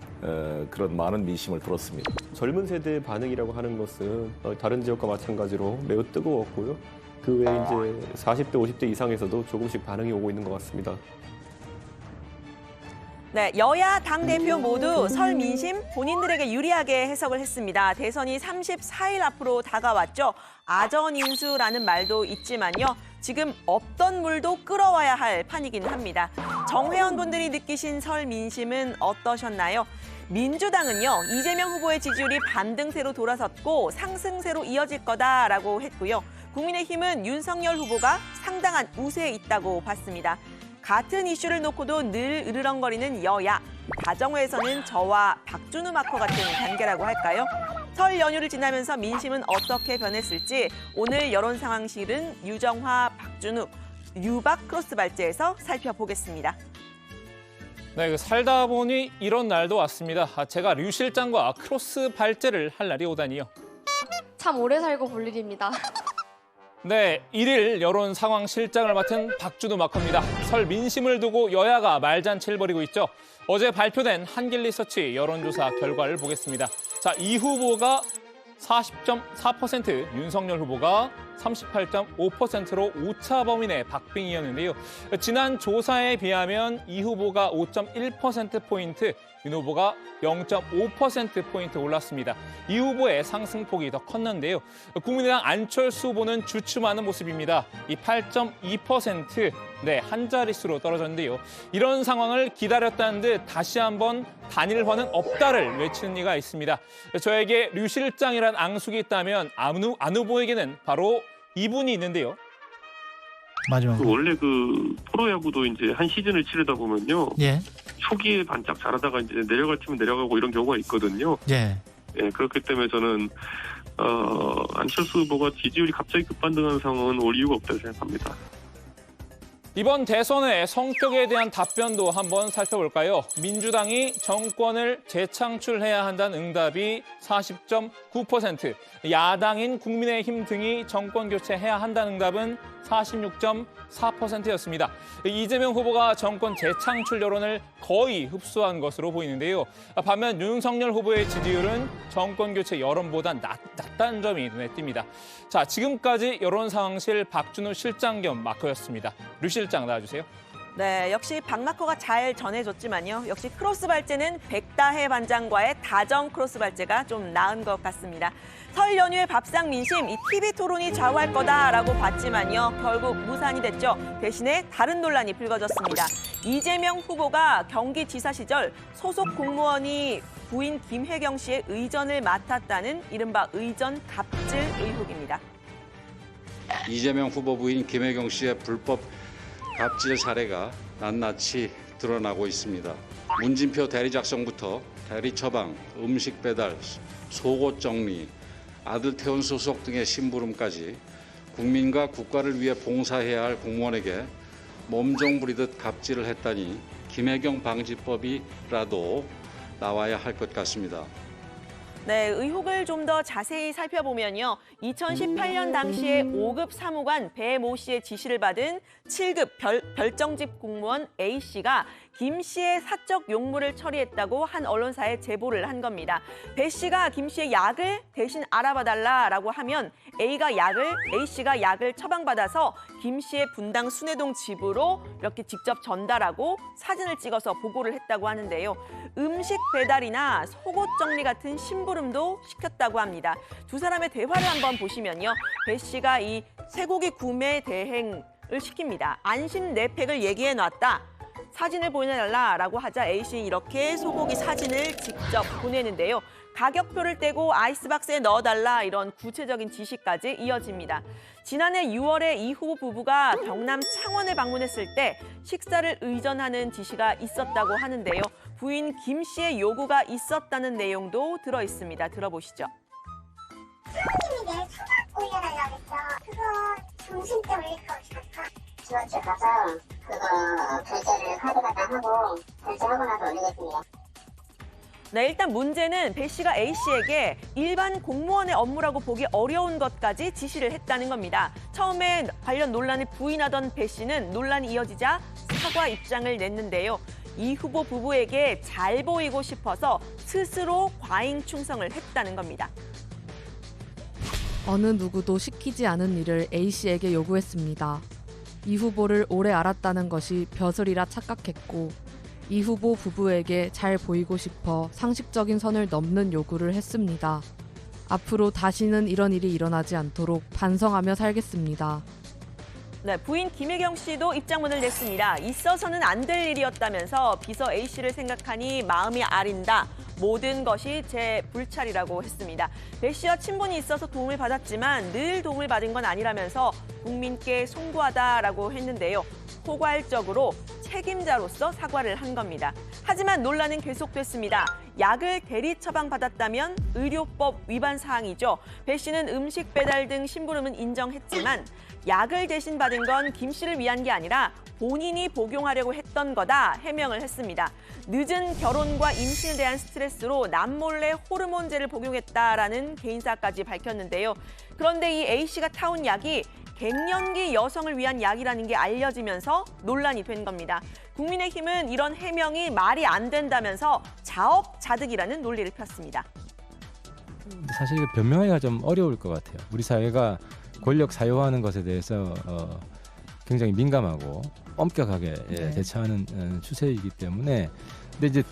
그런 많은 민심을 들었습니다. 젊은 세대의 반응이라고 하는 것은 다른 지역과 마찬가지로 매우 뜨거웠고요. 그 외에 이제 40대, 50대 이상에서도 조금씩 반응이 오고 있는 것 같습니다. 네, 여야 당대표 모두 설 민심 본인들에게 유리하게 해석을 했습니다. 대선이 34일 앞으로 다가왔죠. 아전인수라는 말도 있지만요. 지금 없던 물도 끌어와야 할 판이긴 합니다. 정회원분들이 느끼신 설 민심은 어떠셨나요? 민주당은요, 이재명 후보의 지지율이 반등세로 돌아섰고 상승세로 이어질 거다라고 했고요. 국민의힘은 윤석열 후보가 상당한 우세에 있다고 봤습니다. 같은 이슈를 놓고도 늘 으르렁거리는 여야. 다정회에서는 저와 박준우 마커 같은 관계라고 할까요? 설 연휴를 지나면서 민심은 어떻게 변했을지 오늘 여론 상황실은 유정화, 박준우, 유박 크로스 발제에서 살펴보겠습니다. 네, 살다 보니 이런 날도 왔습니다. 제가 류 실장과 크로스 발제를 할 날이 오다니요. 참 오래 살고 볼 일입니다. 네, 1일 여론 상황 실장을 맡은 박준우 마커입니다. 설 민심을 두고 여야가 말잔치를 벌이고 있죠. 어제 발표된 한길리서치 여론조사 결과를 보겠습니다. 자, 이 후보가 40.4%, 윤석열 후보가 38.5%로 오차 범위 내 박빙이었는데요. 지난 조사에 비하면 이 후보가 5.1%포인트, 윤 후보가 0.5%포인트 올랐습니다. 이 후보의 상승폭이 더 컸는데요. 국민의당 안철수 후보는 주춤하는 모습입니다. 이 8.2%, 네, 한 자릿수로 떨어졌는데요. 이런 상황을 기다렸다는 듯 다시 한번 단일화는 없다를 외치는 이가 있습니다. 저에게 류 실장이란 앙숙이 있다면 안 후보에게는 바로 이분이 있는데요. 마지막으로. 원래 그 프로야구도 이제 한 시즌을 치르다 보면요. 예. 초기에 반짝 잘하다가 이제 내려갈 팀은 내려가고 이런 경우가 있거든요. 예. 예, 그렇기 때문에 저는 안철수 후보가 지지율이 갑자기 급반등하는 상황은 올 이유가 없다고 생각합니다. 이번 대선의 성격에 대한 답변도 한번 살펴볼까요? 민주당이 정권을 재창출해야 한다는 응답이 40.9%, 야당인 국민의힘 등이 정권 교체해야 한다는 응답은 46.4%였습니다. 이재명 후보가 정권 재창출 여론을 거의 흡수한 것으로 보이는데요. 반면 윤석열 후보의 지지율은 정권 교체 여론보다 낮다는 점이 눈에 띕니다. 자, 지금까지 여론 상황실 박준우 실장 겸 마커였습니다. 류 실장 나와주세요. 네, 역시 박마커가 잘 전해줬지만요. 역시 크로스 발제는 백다해 반장과의 다정 크로스 발제가 좀 나은 것 같습니다. 설 연휴의 밥상 민심, 이 TV 토론이 좌우할 거다라고 봤지만요. 결국 무산이 됐죠. 대신에 다른 논란이 불거졌습니다. 이재명 후보가 경기지사 시절 소속 공무원이 부인 김혜경 씨의 의전을 맡았다는 이른바 의전 갑질 의혹입니다. 이재명 후보 부인 김혜경 씨의 불법 갑질 사례가 낱낱이 드러나고 있습니다. 문진표 대리 작성부터 대리 처방, 음식 배달, 속옷 정리, 아들 태운 소속 등의 심부름까지 국민과 국가를 위해 봉사해야 할 공무원에게 몸종 부리듯 갑질을 했다니 김혜경 방지법이라도 나와야 할 것 같습니다. 네, 의혹을 좀 더 자세히 살펴보면요. 2018년 당시에 5급 사무관 배 모 씨의 지시를 받은 7급 별정직 공무원 A 씨가 김 씨의 사적 용무를 처리했다고 한 언론사에 제보를 한 겁니다. 배 씨가 김 씨의 약을 대신 알아봐달라라고 하면 A 씨가 약을 처방받아서 김 씨의 분당 순회동 집으로 이렇게 직접 전달하고 사진을 찍어서 보고를 했다고 하는데요. 음식 배달이나 속옷 정리 같은 심부름도 시켰다고 합니다. 두 사람의 대화를 한번 보시면요. 배 씨가 이 쇠고기 구매 대행을 시킵니다. 안심 4팩을 얘기해 놨다. 사진을 보내달라라고 하자 A 씨는 이렇게 소고기 사진을 직접 보내는데요. 가격표를 떼고 아이스박스에 넣어달라 이런 구체적인 지시까지 이어집니다. 지난해 6월에 이 후보 부부가 경남 창원을 방문했을 때 식사를 의전하는 지시가 있었다고 하는데요. 부인 김 씨의 요구가 있었다는 내용도 들어 있습니다. 들어보시죠. 사장님이 내일 사각 올려달라고 했죠. 그거 점심 때 올릴 거 없을까? 지원주 가서 그거 결제를 카드마다 하고 결제하고 나서 올리겠습니다. 네, 일단 문제는 배 씨가 A 씨에게 일반 공무원의 업무라고 보기 어려운 것까지 지시를 했다는 겁니다. 처음에 관련 논란을 부인하던 배 씨는 논란이 이어지자 사과 입장을 냈는데요. 이 후보 부부에게 잘 보이고 싶어서 스스로 과잉 충성을 했다는 겁니다. 어느 누구도 시키지 않은 일을 A 씨에게 요구했습니다. 이 후보를 오래 알았다는 것이 벼슬이라 착각했고 이 후보 부부에게 잘 보이고 싶어 상식적인 선을 넘는 요구를 했습니다. 앞으로 다시는 이런 일이 일어나지 않도록 반성하며 살겠습니다. 네, 부인 김혜경 씨도 입장문을 냈습니다. 있어서는 안 될 일이었다면서 비서 A 씨를 생각하니 마음이 아린다. 모든 것이 제 불찰이라고 했습니다. 배 씨와 친분이 있어서 도움을 받았지만 늘 도움을 받은 건 아니라면서 국민께 송구하다라고 했는데요. 포괄적으로 책임자로서 사과를 한 겁니다. 하지만 논란은 계속됐습니다. 약을 대리 처방받았다면 의료법 위반 사항이죠. 배 씨는 음식 배달 등 심부름은 인정했지만 약을 대신 받은 건 김 씨를 위한 게 아니라 본인이 복용하려고 했던 거다 해명을 했습니다. 늦은 결혼과 임신에 대한 스트레스로 남몰래 호르몬제를 복용했다라는 개인사까지 밝혔는데요. 그런데 이 A 씨가 타온 약이 갱년기 여성을 위한 약이라는 게 알려지면서 논란이 된 겁니다. 국민의힘은 이런 해명이 말이 안 된다면서 자업자득이라는 논리를 폈습니다. 사실 변명하기가 좀 어려울 것 같아요. 우리 사회가 권력 사유화하는 것에 대해서 굉장히 민감하고 엄격하게 대처하는 추세이기 때문에 근데 이제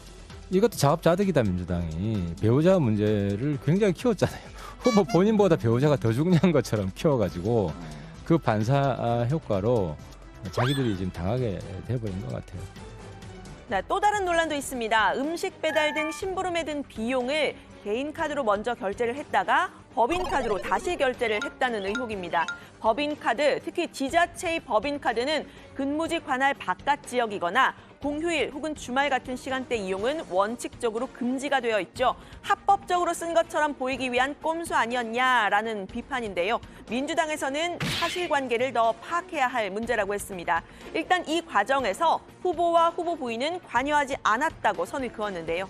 이것도 자업자득이다. 민주당이 배우자 문제를 굉장히 키웠잖아요. 후보 본인보다 배우자가 더 중요한 것처럼 키워가지고 그 반사 효과로 자기들이 지금 당하게 돼버린 것 같아요. 네, 또 다른 논란도 있습니다. 음식 배달 등 심부름에 든 비용을 개인 카드로 먼저 결제를 했다가 법인카드로 다시 결제를 했다는 의혹입니다. 법인카드, 특히 지자체의 법인카드는 근무지 관할 바깥 지역이거나 공휴일 혹은 주말 같은 시간대 이용은 원칙적으로 금지가 되어 있죠. 합법적으로 쓴 것처럼 보이기 위한 꼼수 아니었냐라는 비판인데요. 민주당에서는 사실관계를 더 파악해야 할 문제라고 했습니다. 일단 이 과정에서 후보와 후보 부인은 관여하지 않았다고 선을 그었는데요.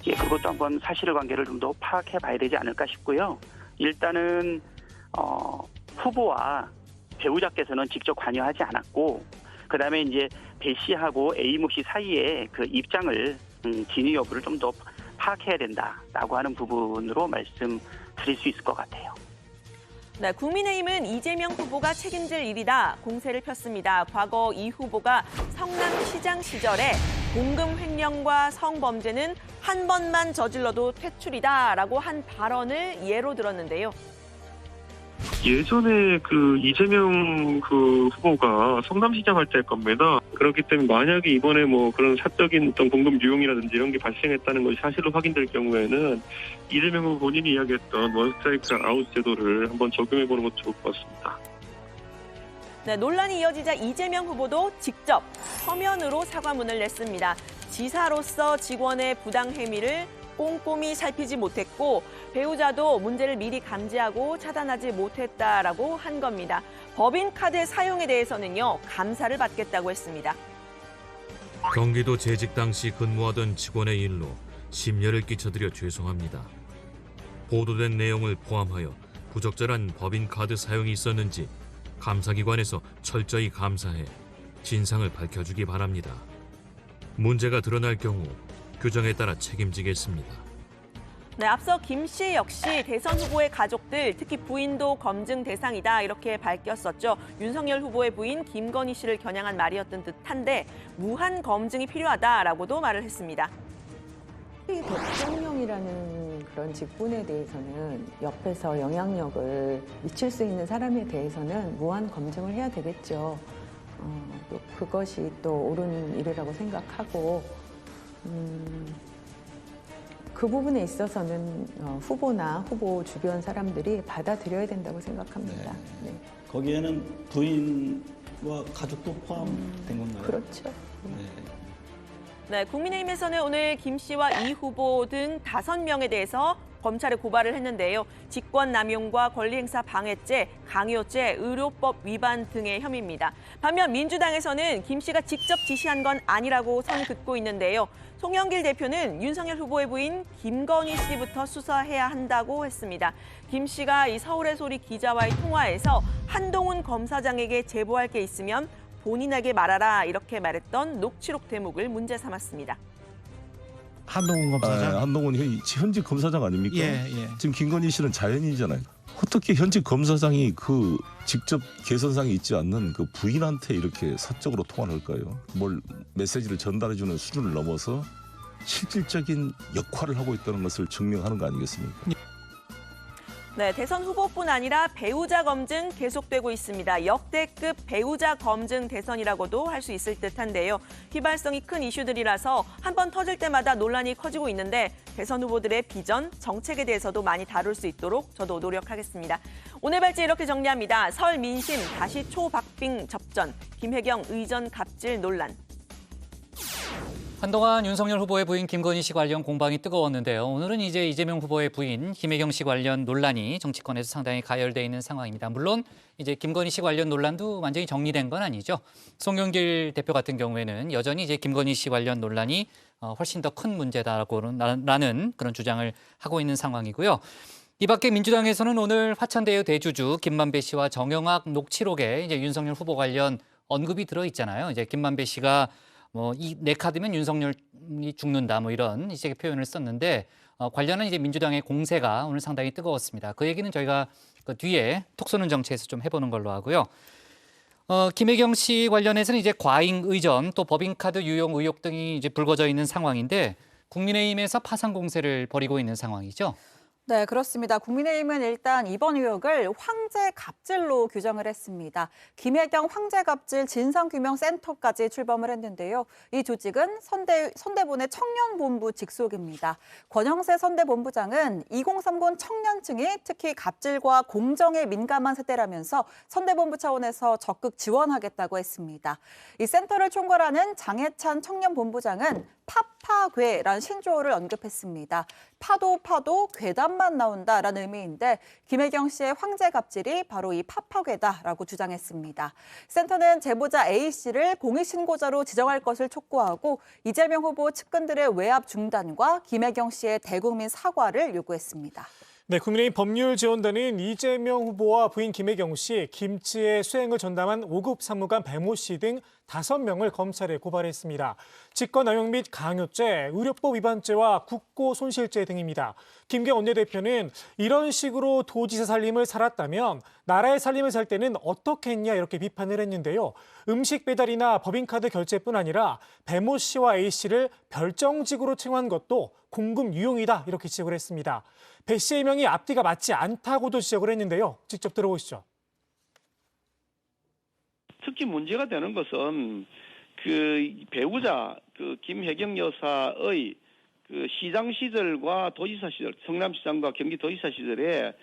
예, 그것도 한번 사실관계를 좀 더 파악해 봐야 되지 않을까 싶고요. 일단은 후보와 배우자께서는 직접 관여하지 않았고, 그다음에 이제 배 씨하고 A모 씨 사이에 그 입장을 진위 여부를 좀 더 파악해야 된다라고 하는 부분으로 말씀드릴 수 있을 것 같아요. 네, 국민의힘은 이재명 후보가 책임질 일이다 공세를 폈습니다. 과거 이 후보가 성남시장 시절에 공금 횡령과 성범죄는 한 번만 저질러도 퇴출이다라고 한 발언을 예로 들었는데요. 예전에 그 이재명 그 후보가 성남시장 할 때 겁니다. 그렇기 때문에 만약에 이번에 뭐 그런 사적인 어떤 공금 유용이라든지 이런 게 발생했다는 것이 사실로 확인될 경우에는 이재명 후보 본인이 이야기했던 원스트라이크 아웃 제도를 한번 적용해 보는 것도 좋을 것 같습니다. 네, 논란이 이어지자 이재명 후보도 직접 서면으로 사과문을 냈습니다. 지사로서 직원의 부당 행위를 꼼꼼히 살피지 못했고 배우자도 문제를 미리 감지하고 차단하지 못했다라고 한 겁니다. 법인카드 사용에 대해서는요, 감사를 받겠다고 했습니다. 경기도 재직 당시 근무하던 직원의 일로 심려를 끼쳐드려 죄송합니다. 보도된 내용을 포함하여 부적절한 법인카드 사용이 있었는지 감사기관에서 철저히 감사해 진상을 밝혀주기 바랍니다. 문제가 드러날 경우 규정에 따라 책임지겠습니다. 네, 앞서 김 씨 역시 대선 후보의 가족들, 특히 부인도 검증 대상이다 이렇게 밝혔었죠. 윤석열 후보의 부인 김건희 씨를 겨냥한 말이었던 듯한데 무한 검증이 필요하다라고도 말을 했습니다. 대통령이라는 그런 직분에 대해서는 옆에서 영향력을 미칠 수 있는 사람에 대해서는 무한 검증을 해야 되겠죠. 또 그것이 또 옳은 일이라고 생각하고 그 부분에 있어서는 후보나 후보 주변 사람들이 받아들여야 된다고 생각합니다. 네. 거기에는 부인과 가족도 포함된 건가요? 그렇죠. 네, 국민의힘에서는 오늘 김 씨와 이 후보 등 5명에 대해서 검찰에 고발을 했는데요. 직권남용과 권리행사 방해죄, 강요죄, 의료법 위반 등의 혐의입니다. 반면 민주당에서는 김 씨가 직접 지시한 건 아니라고 선 긋고 있는데요. 송영길 대표는 윤석열 후보의 부인 김건희 씨부터 수사해야 한다고 했습니다. 김 씨가 이 서울의 소리 기자와의 통화에서 한동훈 검사장에게 제보할 게 있으면 본인에게 말하라 이렇게 말했던 녹취록 대목을 문제 삼았습니다. 한동훈 검사장? 한동훈 현직 검사장 아닙니까? 예. 지금 김건희 씨는 자연인이잖아요. 어떻게 현직 검사장이 그 직접 개선상이 있지 않는 그 부인한테 이렇게 사적으로 통화를 할까요? 뭘 메시지를 전달해주는 수준을 넘어서 실질적인 역할을 하고 있다는 것을 증명하는 거 아니겠습니까? 네, 대선 후보뿐 아니라 배우자 검증 계속되고 있습니다. 역대급 배우자 검증 대선이라고도 할 수 있을 듯한데요. 휘발성이 큰 이슈들이라서 한 번 터질 때마다 논란이 커지고 있는데 대선 후보들의 비전, 정책에 대해서도 많이 다룰 수 있도록 저도 노력하겠습니다. 오늘 발제 이렇게 정리합니다. 설 민심 다시 초박빙 접전, 김혜경 의전 갑질 논란. 한동안 윤석열 후보의 부인 김건희 씨 관련 공방이 뜨거웠는데요. 오늘은 이제 이재명 후보의 부인 김혜경 씨 관련 논란이 정치권에서 상당히 가열돼 있는 상황입니다. 물론 이제 김건희 씨 관련 논란도 완전히 정리된 건 아니죠. 송영길 대표 같은 경우에는 여전히 이제 김건희 씨 관련 논란이 훨씬 더 큰 문제다라는 그런 주장을 하고 있는 상황이고요. 이 밖에 민주당에서는 오늘 화천대유 대주주 김만배 씨와 정영학 녹취록에 이제 윤석열 후보 관련 언급이 들어 있잖아요. 이제 김만배 씨가 내 카드면 윤석열이 죽는다 이런 이제 표현을 썼는데 관련한 이제 민주당의 공세가 오늘 상당히 뜨거웠습니다. 그 얘기는 저희가 그 뒤에 톡 쏘는 정치에서 좀 해보는 걸로 하고요. 김혜경 씨 관련해서는 이제 과잉 의전 또 법인카드 유용 의혹 등이 이제 불거져 있는 상황인데 국민의힘에서 파상 공세를 벌이고 있는 상황이죠. 네, 그렇습니다. 국민의힘은 일단 이번 의혹을 황제 갑질로 규정을 했습니다. 김혜경 황제 갑질 진상규명센터까지 출범을 했는데요. 이 조직은 선대본의 청년본부 직속입니다. 권영세 선대본부장은 2030 청년층이 특히 갑질과 공정에 민감한 세대라면서 선대본부 차원에서 적극 지원하겠다고 했습니다. 이 센터를 총괄하는 장해찬 청년본부장은 파파괴라는 신조어를 언급했습니다. 파도 괴담만 나온다라는 의미인데 김혜경 씨의 황제 갑질이 바로 이 파파괴다라고 주장했습니다. 센터는 제보자 A씨를 공익신고자로 지정할 것을 촉구하고 이재명 후보 측근들의 외압 중단과 김혜경 씨의 대국민 사과를 요구했습니다. 네, 국민의힘 법률지원단은 이재명 후보와 부인 김혜경 씨, 김치의 수행을 전담한 5급 사무관 배모 씨 등 5명을 검찰에 고발했습니다. 직권남용 및 강요죄, 의료법 위반죄와 국고손실죄 등입니다. 김경 원내대표는 이런 식으로 도지사 살림을 살았다면 나라의 살림을 살 때는 어떻게 했냐 이렇게 비판을 했는데요. 음식 배달이나 법인카드 결제뿐 아니라 배모 씨와 A 씨를 별정직으로 칭한 것도 공금 유용이다 이렇게 지적을 했습니다. 배 씨의 명이 앞뒤가 맞지 않다고도 지적을 했는데요. 직접 들어보시죠. 특히 문제가 되는 것은 그 배우자 김혜경 여사의 그 시장 시절과 도지사 시절, 성남시장과 경기도지사 시절에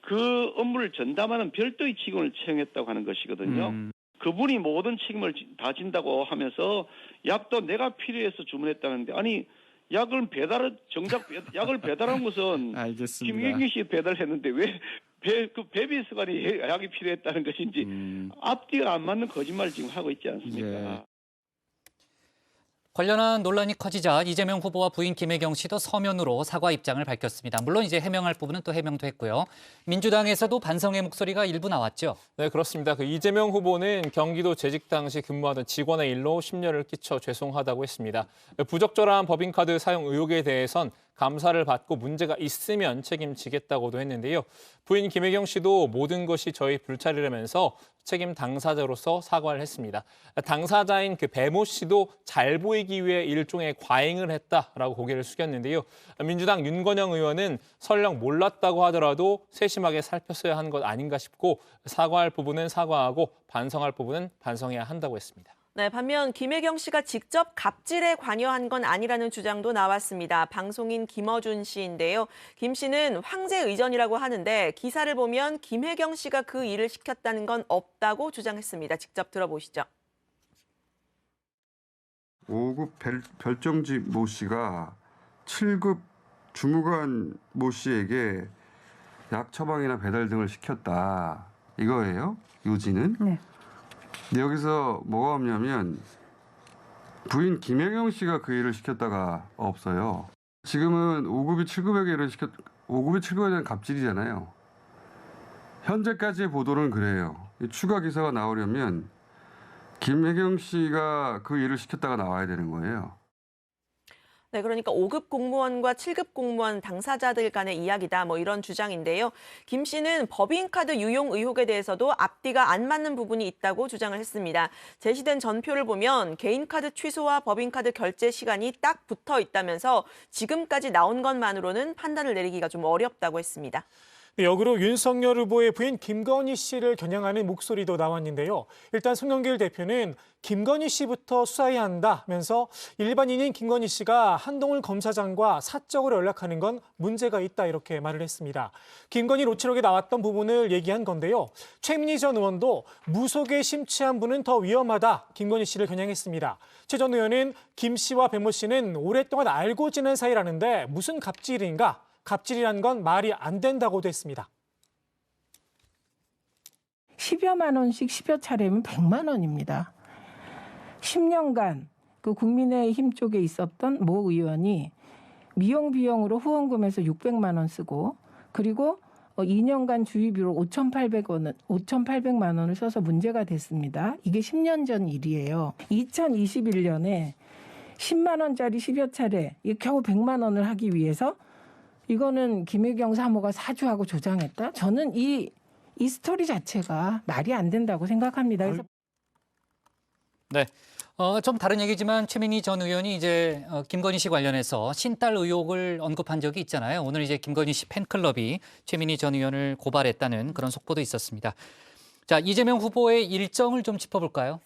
그 업무를 전담하는 별도의 직원을 채용했다고 하는 것이거든요. 그분이 모든 책임을 다 진다고 하면서 약도 내가 필요해서 주문했다는데 아니 약을 약을 배달한 것은 김혜경 씨 배달했는데 왜 베비스관이 약이 필요했다는 것인지 앞뒤가 안 맞는 거짓말을 지금 하고 있지 않습니까? 예. 관련한 논란이 커지자 이재명 후보와 부인 김혜경 씨도 서면으로 사과 입장을 밝혔습니다. 물론 이제 해명할 부분은 또 해명도 했고요. 민주당에서도 반성의 목소리가 일부 나왔죠. 네, 그렇습니다. 이재명 후보는 경기도 재직 당시 근무하던 직원의 일로 심려를 끼쳐 죄송하다고 했습니다. 부적절한 법인카드 사용 의혹에 대해선 감사를 받고 문제가 있으면 책임지겠다고도 했는데요. 부인 김혜경 씨도 모든 것이 저희 불찰이라면서 책임 당사자로서 사과를 했습니다. 당사자인 배모 씨도 잘 보이기 위해 일종의 과잉을 했다라고 고개를 숙였는데요. 민주당 윤건영 의원은 설령 몰랐다고 하더라도 세심하게 살폈어야 한 것 아닌가 싶고 사과할 부분은 사과하고 반성할 부분은 반성해야 한다고 했습니다. 네, 반면 김혜경 씨가 직접 갑질에 관여한 건 아니라는 주장도 나왔습니다. 방송인 김어준 씨인데요. 김 씨는 황제 의전이라고 하는데 기사를 보면 김혜경 씨가 그 일을 시켰다는 건 없다고 주장했습니다. 직접 들어보시죠. 5급 별정지 모 씨가 7급 주무관 모 씨에게 약 처방이나 배달 등을 시켰다. 이거예요? 요지는? 네. 근데 여기서 뭐가 없냐면 부인 김혜경 씨가 그 일을 시켰다가 없어요. 지금은 5급이 7급에게 일을 5급이 7급에 대한 갑질이잖아요. 현재까지의 보도는 그래요. 추가 기사가 나오려면 김혜경 씨가 그 일을 시켰다가 나와야 되는 거예요. 네, 그러니까 5급 공무원과 7급 공무원 당사자들 간의 이야기다, 이런 주장인데요. 김 씨는 법인카드 유용 의혹에 대해서도 앞뒤가 안 맞는 부분이 있다고 주장을 했습니다. 제시된 전표를 보면 개인카드 취소와 법인카드 결제 시간이 딱 붙어 있다면서 지금까지 나온 것만으로는 판단을 내리기가 좀 어렵다고 했습니다. 역으로 윤석열 후보의 부인 김건희 씨를 겨냥하는 목소리도 나왔는데요. 일단 송영길 대표는 김건희 씨부터 수사해야 한다면서 일반인인 김건희 씨가 한동훈 검사장과 사적으로 연락하는 건 문제가 있다 이렇게 말을 했습니다. 김건희 녹취록에 나왔던 부분을 얘기한 건데요. 최민희 전 의원도 무속에 심취한 분은 더 위험하다 김건희 씨를 겨냥했습니다. 최 전 의원은 김 씨와 배모 씨는 오랫동안 알고 지낸 사이라는데 무슨 갑질인가? 갑질이란 건 말이 안 된다고도 했습니다. 10여만 원씩 10여 차례면 100만 원입니다. 10년간 그 국민의힘 쪽에 있었던 모 의원이 미용 비용으로 후원금에서 600만 원 쓰고 그리고 2년간 주의비로 5,800만 원을 써서 문제가 됐습니다. 이게 10년 전 일이에요. 2021년에 10만 원짜리 10여 차례 겨우 100만 원을 하기 위해서 이거는 김혜경 사모가 사주하고 조장했다? 저는 이 스토리 자체가 말이 안 된다고 생각합니다. 그래서 네. 좀 다른 얘기지만 최민희 전 의원이 이제 김건희 씨 관련해서 신딸 의혹을 언급한 적이 있잖아요. 오늘 이제 김건희 씨 팬클럽이 최민희 전 의원을 고발했다는 그런 속보도 있었습니다. 자, 이재명 후보의 일정을 좀 짚어볼까요?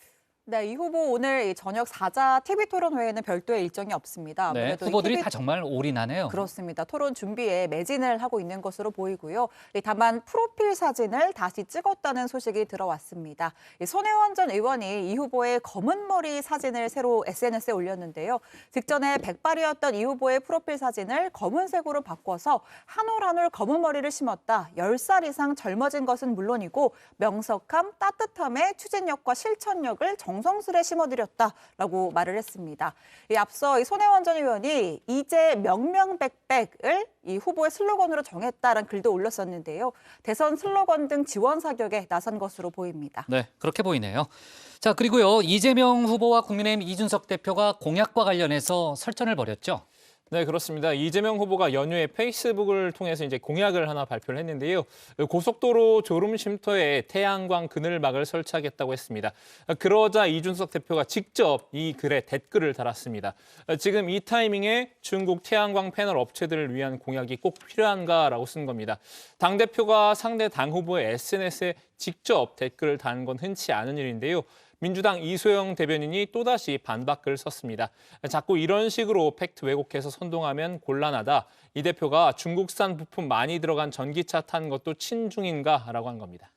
네, 이 후보 오늘 저녁 4자 TV토론회에는 별도의 일정이 없습니다. 네, 후보들이 다 정말 올인하네요. 그렇습니다. 토론 준비에 매진을 하고 있는 것으로 보이고요. 다만 프로필 사진을 다시 찍었다는 소식이 들어왔습니다. 손혜원 전 의원이 이 후보의 검은 머리 사진을 새로 SNS에 올렸는데요. 직전에 백발이었던 이 후보의 프로필 사진을 검은색으로 바꿔서 한 올 한 올 검은 머리를 심었다. 10살 이상 젊어진 것은 물론이고 명석함, 따뜻함의 추진력과 실천력을 정성스레 심어드렸다라고 말을 했습니다. 앞서 손혜원 전 의원이 이제 명명백백을 이 후보의 슬로건으로 정했다라는 글도 올렸었는데요. 대선 슬로건 등 지원 사격에 나선 것으로 보입니다. 네, 그렇게 보이네요. 자, 그리고요. 이재명 후보와 국민의힘 이준석 대표가 공약과 관련해서 설전을 벌였죠. 네, 그렇습니다. 이재명 후보가 연휴에 페이스북을 통해서 이제 공약을 하나 발표를 했는데요. 고속도로 졸음 쉼터에 태양광 그늘막을 설치하겠다고 했습니다. 그러자 이준석 대표가 직접 이 글에 댓글을 달았습니다. 지금 이 타이밍에 중국 태양광 패널 업체들을 위한 공약이 꼭 필요한가라고 쓴 겁니다. 당대표가 상대 당 후보의 SNS에 직접 댓글을 다는 건 흔치 않은 일인데요. 민주당 이소영 대변인이 또다시 반박글을 썼습니다. 자꾸 이런 식으로 팩트 왜곡해서 선동하면 곤란하다. 이 대표가 중국산 부품 많이 들어간 전기차 탄 것도 친중인가라고 한 겁니다.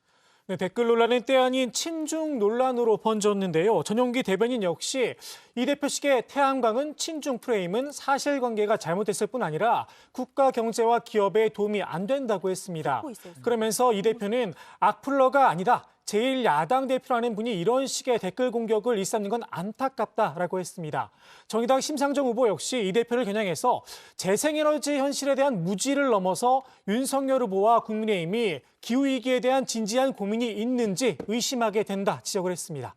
네, 댓글 논란은 때 아닌 친중 논란으로 번졌는데요. 전용기 대변인 역시 이 대표식의 태양광은 친중 프레임은 사실관계가 잘못됐을 뿐 아니라 국가 경제와 기업에 도움이 안 된다고 했습니다. 그러면서 이 대표는 악플러가 아니다. 제1야당 대표라는 분이 이런 식의 댓글 공격을 일삼는 건 안타깝다라고 했습니다. 정의당 심상정 후보 역시 이 대표를 겨냥해서 재생에너지 현실에 대한 무지를 넘어서 윤석열 후보와 국민의힘이 기후위기에 대한 진지한 고민이 있는지 의심하게 된다 지적을 했습니다.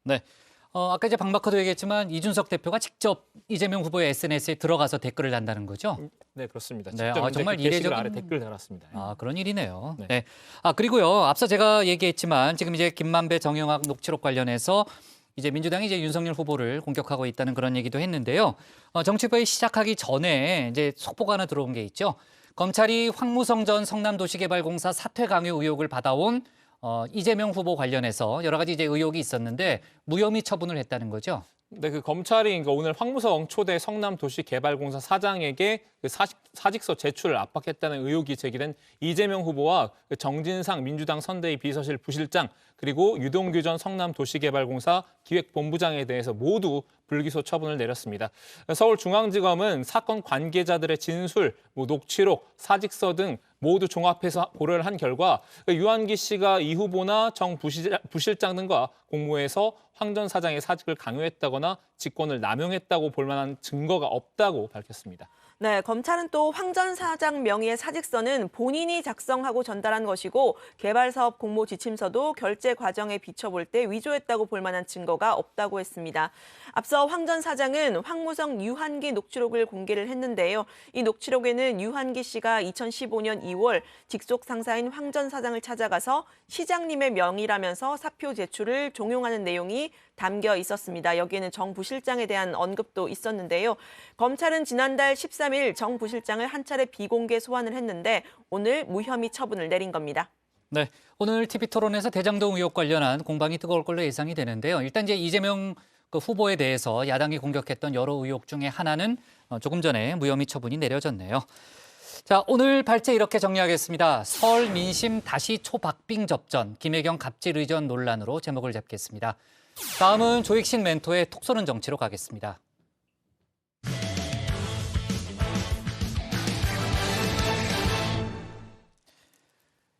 네. 아까 이제 박마커도 얘기했지만 이준석 대표가 직접 이재명 후보의 SNS에 들어가서 댓글을 단다는 거죠? 네, 그렇습니다. 네, 직접 정말 게시글 이례적인 아래 댓글 달았습니다. 그런 일이네요. 네. 네. 그리고요. 앞서 제가 얘기했지만 지금 이제 김만배 정영학 녹취록 관련해서 이제 민주당이 이제 윤석열 후보를 공격하고 있다는 그런 얘기도 했는데요. 정치부에 시작하기 전에 이제 속보가 하나 들어온 게 있죠. 검찰이 황무성 전 성남도시개발공사 사퇴 강요 의혹을 받아온 이재명 후보 관련해서 여러 가지 이제 의혹이 있었는데 무혐의 처분을 했다는 거죠. 네, 그 검찰이 그러니까 오늘 황무성 초대 성남도시개발공사 사장에게 그 사직서 제출을 압박했다는 의혹이 제기된 이재명 후보와 그 정진상 민주당 선대위 비서실 부실장 그리고 유동규 전 성남도시개발공사 기획본부장에 대해서 모두 불기소 처분을 내렸습니다. 서울중앙지검은 사건 관계자들의 진술, 녹취록, 사직서 등 모두 종합해서 고려를 한 결과 유한기 씨가 이 후보나 정 부실장 등과 공모해서 황 전 사장의 사직을 강요했다거나 직권을 남용했다고 볼 만한 증거가 없다고 밝혔습니다. 네, 검찰은 또 황 전 사장 명의의 사직서는 본인이 작성하고 전달한 것이고 개발사업 공모 지침서도 결제 과정에 비춰볼 때 위조했다고 볼 만한 증거가 없다고 했습니다. 앞서 황 전 사장은 황무성 유한기 녹취록을 공개를 했는데요. 이 녹취록에는 유한기 씨가 2015년 2월 직속 상사인 황 전 사장을 찾아가서 시장님의 명의라면서 사표 제출을 종용하는 내용이 담겨 있었습니다. 여기에는 정 부실장에 대한 언급도 있었는데요. 검찰은 지난달 13일 정 부실장을 한 차례 비공개 소환을 했는데 오늘 무혐의 처분을 내린 겁니다. 네, 오늘 TV토론에서 대장동 의혹 관련한 공방이 뜨거울 걸로 예상이 되는데요. 일단 이제 이재명 후보에 대해서 야당이 공격했던 여러 의혹 중에 하나는 조금 전에 무혐의 처분이 내려졌네요. 자, 오늘 발제 이렇게 정리하겠습니다. 설 민심 다시 초박빙 접전, 김혜경 갑질 의전 논란으로 제목을 잡겠습니다. 다음은 조익신 멘토의 톡 쏘는 정치로 가겠습니다.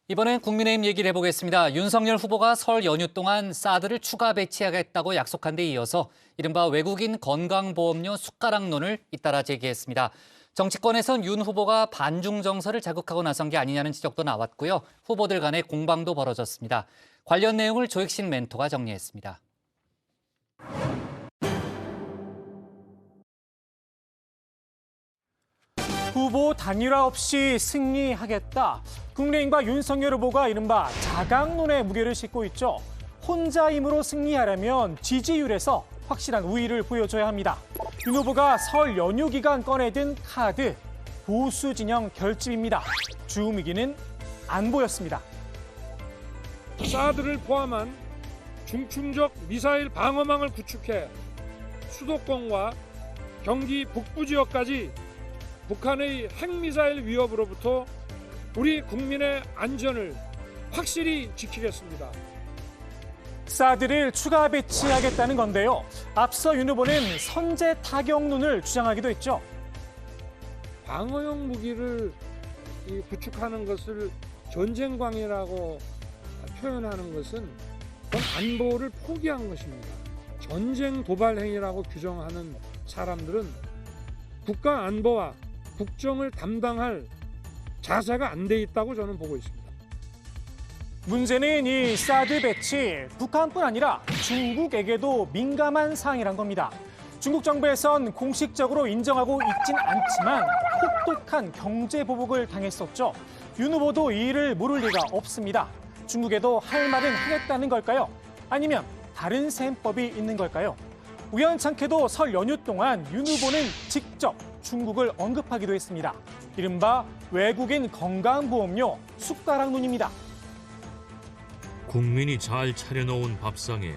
이번엔 국민의힘 얘기를 해보겠습니다. 윤석열 후보가 설 연휴 동안 사드를 추가 배치하겠다고 약속한 데 이어서 이른바 외국인 건강보험료 숟가락론을 잇따라 제기했습니다. 정치권에선 윤 후보가 반중 정서를 자극하고 나선 게 아니냐는 지적도 나왔고요. 후보들 간의 공방도 벌어졌습니다. 관련 내용을 조익신 멘토가 정리했습니다. 후보 단일화 없이 승리하겠다. 국민의힘과 윤석열 후보가 이른바 자강론에 무게를 싣고 있죠. 혼자 힘으로 승리하려면 지지율에서 확실한 우위를 보여줘야 합니다. 윤 후보가 설 연휴 기간 꺼내든 카드, 보수 진영 결집입니다. 주무기는 안 보였습니다. 사드를 포함한 중충적 미사일 방어망을 구축해 수도권과 경기 북부 지역까지 북한의 핵미사일 위협으로부터 우리 국민의 안전을 확실히 지키겠습니다. 사드를 추가 배치하겠다는 건데요. 앞서 윤 후보는 선제 타격론을 주장하기도 했죠. 방어용 무기를 구축하는 것을 전쟁광이라고 표현하는 것은 그건 안보를 포기한 것입니다. 전쟁 도발 행위라고 규정하는 사람들은 국가 안보와 국정을 담당할 자세가 안 돼 있다고 저는 보고 있습니다. 문제는 이 사드 배치, 북한뿐 아니라 중국에게도 민감한 사항이란 겁니다. 중국 정부에선 공식적으로 인정하고 있진 않지만 혹독한 경제 보복을 당했었죠. 윤 후보도 이 일을 모를 리가 없습니다. 중국에도 할 말은 하겠다는 걸까요? 아니면 다른 셈법이 있는 걸까요? 우연찮게도 설 연휴 동안 윤 후보는 직접 중국을 언급하기도 했습니다. 이른바 외국인 건강보험료 숟가락론입니다. 국민이 잘 차려놓은 밥상에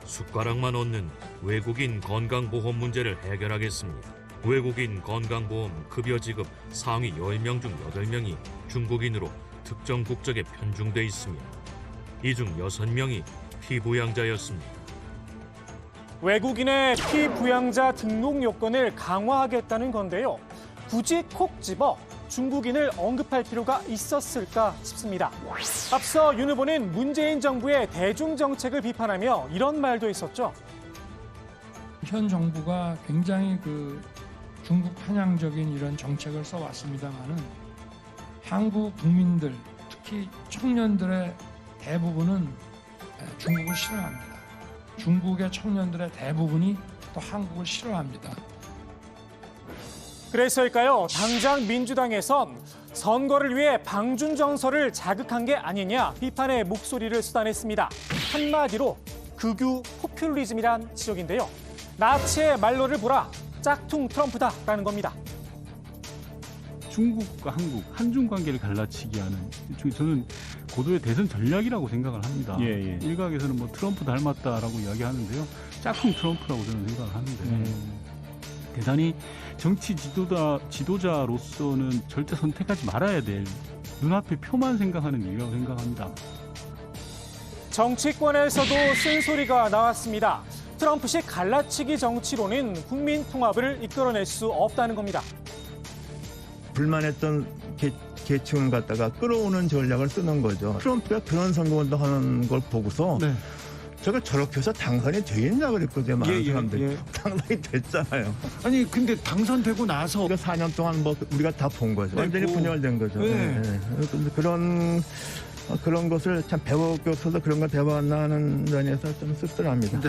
숟가락만 얹는 외국인 건강보험 문제를 해결하겠습니다. 외국인 건강보험 급여 지급 상위 10명 중 8명이 중국인으로 특정 국적에 편중돼 있으며 이 중 6명이 피부양자였습니다. 외국인의 피부양자 등록 요건을 강화하겠다는 건데요. 굳이 콕 집어 중국인을 언급할 필요가 있었을까 싶습니다. 앞서 윤 후보는 문재인 정부의 대중 정책을 비판하며 이런 말도 했었죠. 현 정부가 굉장히 중국 편향적인 이런 정책을 써왔습니다만은 한국 국민들, 특히 청년들의 대부분은 중국을 싫어합니다. 중국의 청년들의 대부분이 또 한국을 싫어합니다. 그래서일까요? 당장 민주당에선 선거를 위해 방중 정서를 자극한 게 아니냐 비판의 목소리를 쏟아냈습니다. 한마디로 극우 포퓰리즘이란 지적인데요. 나치의 말로를 보라, 짝퉁 트럼프다라는 겁니다. 중국과 한국, 한중 관계를 갈라치기 하는 저는 고도의 대선 전략이라고 생각을 합니다. 일각에서는 뭐 트럼프 닮았다라고 이야기하는데요. 짝퉁 트럼프라고 저는 생각을 하는데 대단히 정치 지도자로서는 절대 선택하지 말아야 될 눈앞의 표만 생각하는 일이라고 생각합니다. 정치권에서도 쓴소리가 나왔습니다. 트럼프식 갈라치기 정치로는 국민 통합을 이끌어낼 수 없다는 겁니다. 불만했던 계층을 갖다가 끌어오는 전략을 쓰는 거죠. 트럼프가 그런 선거운동하는 걸 보고서 저걸 저렇게 해서 당선이 되겠냐 그랬거든요. 많은 사람들이. 당선이 됐잖아요. 아니 근데 당선되고 나서 4년 동안 뭐 우리가 다 본 거죠. 완전히 분열된 거죠. 그런데 그런 것을 참 배워서 그런 걸 배워왔나 하는 면에서 좀 씁쓸합니다.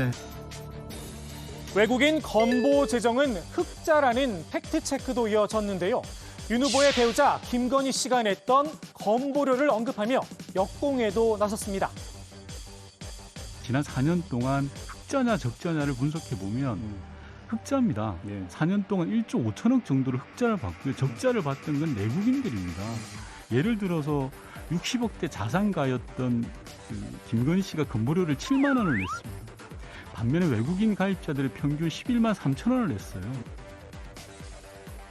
외국인 건보 재정은 흑자라는 팩트체크도 이어졌는데요. 윤 후보의 배우자 김건희 씨가 냈던 건보료를 언급하며 역공에도 나섰습니다. 지난 4년 동안 흑자냐 적자냐를 분석해보면 흑자입니다. 4년 동안 1조 5천억 정도로 흑자를 받고요. 적자를 봤던 건 내국인들입니다. 예를 들어서 60억대 자산가였던 김건희 씨가 건보료를 7만 원을 냈습니다. 반면에 외국인 가입자들의 평균 11만 3천 원을 냈어요.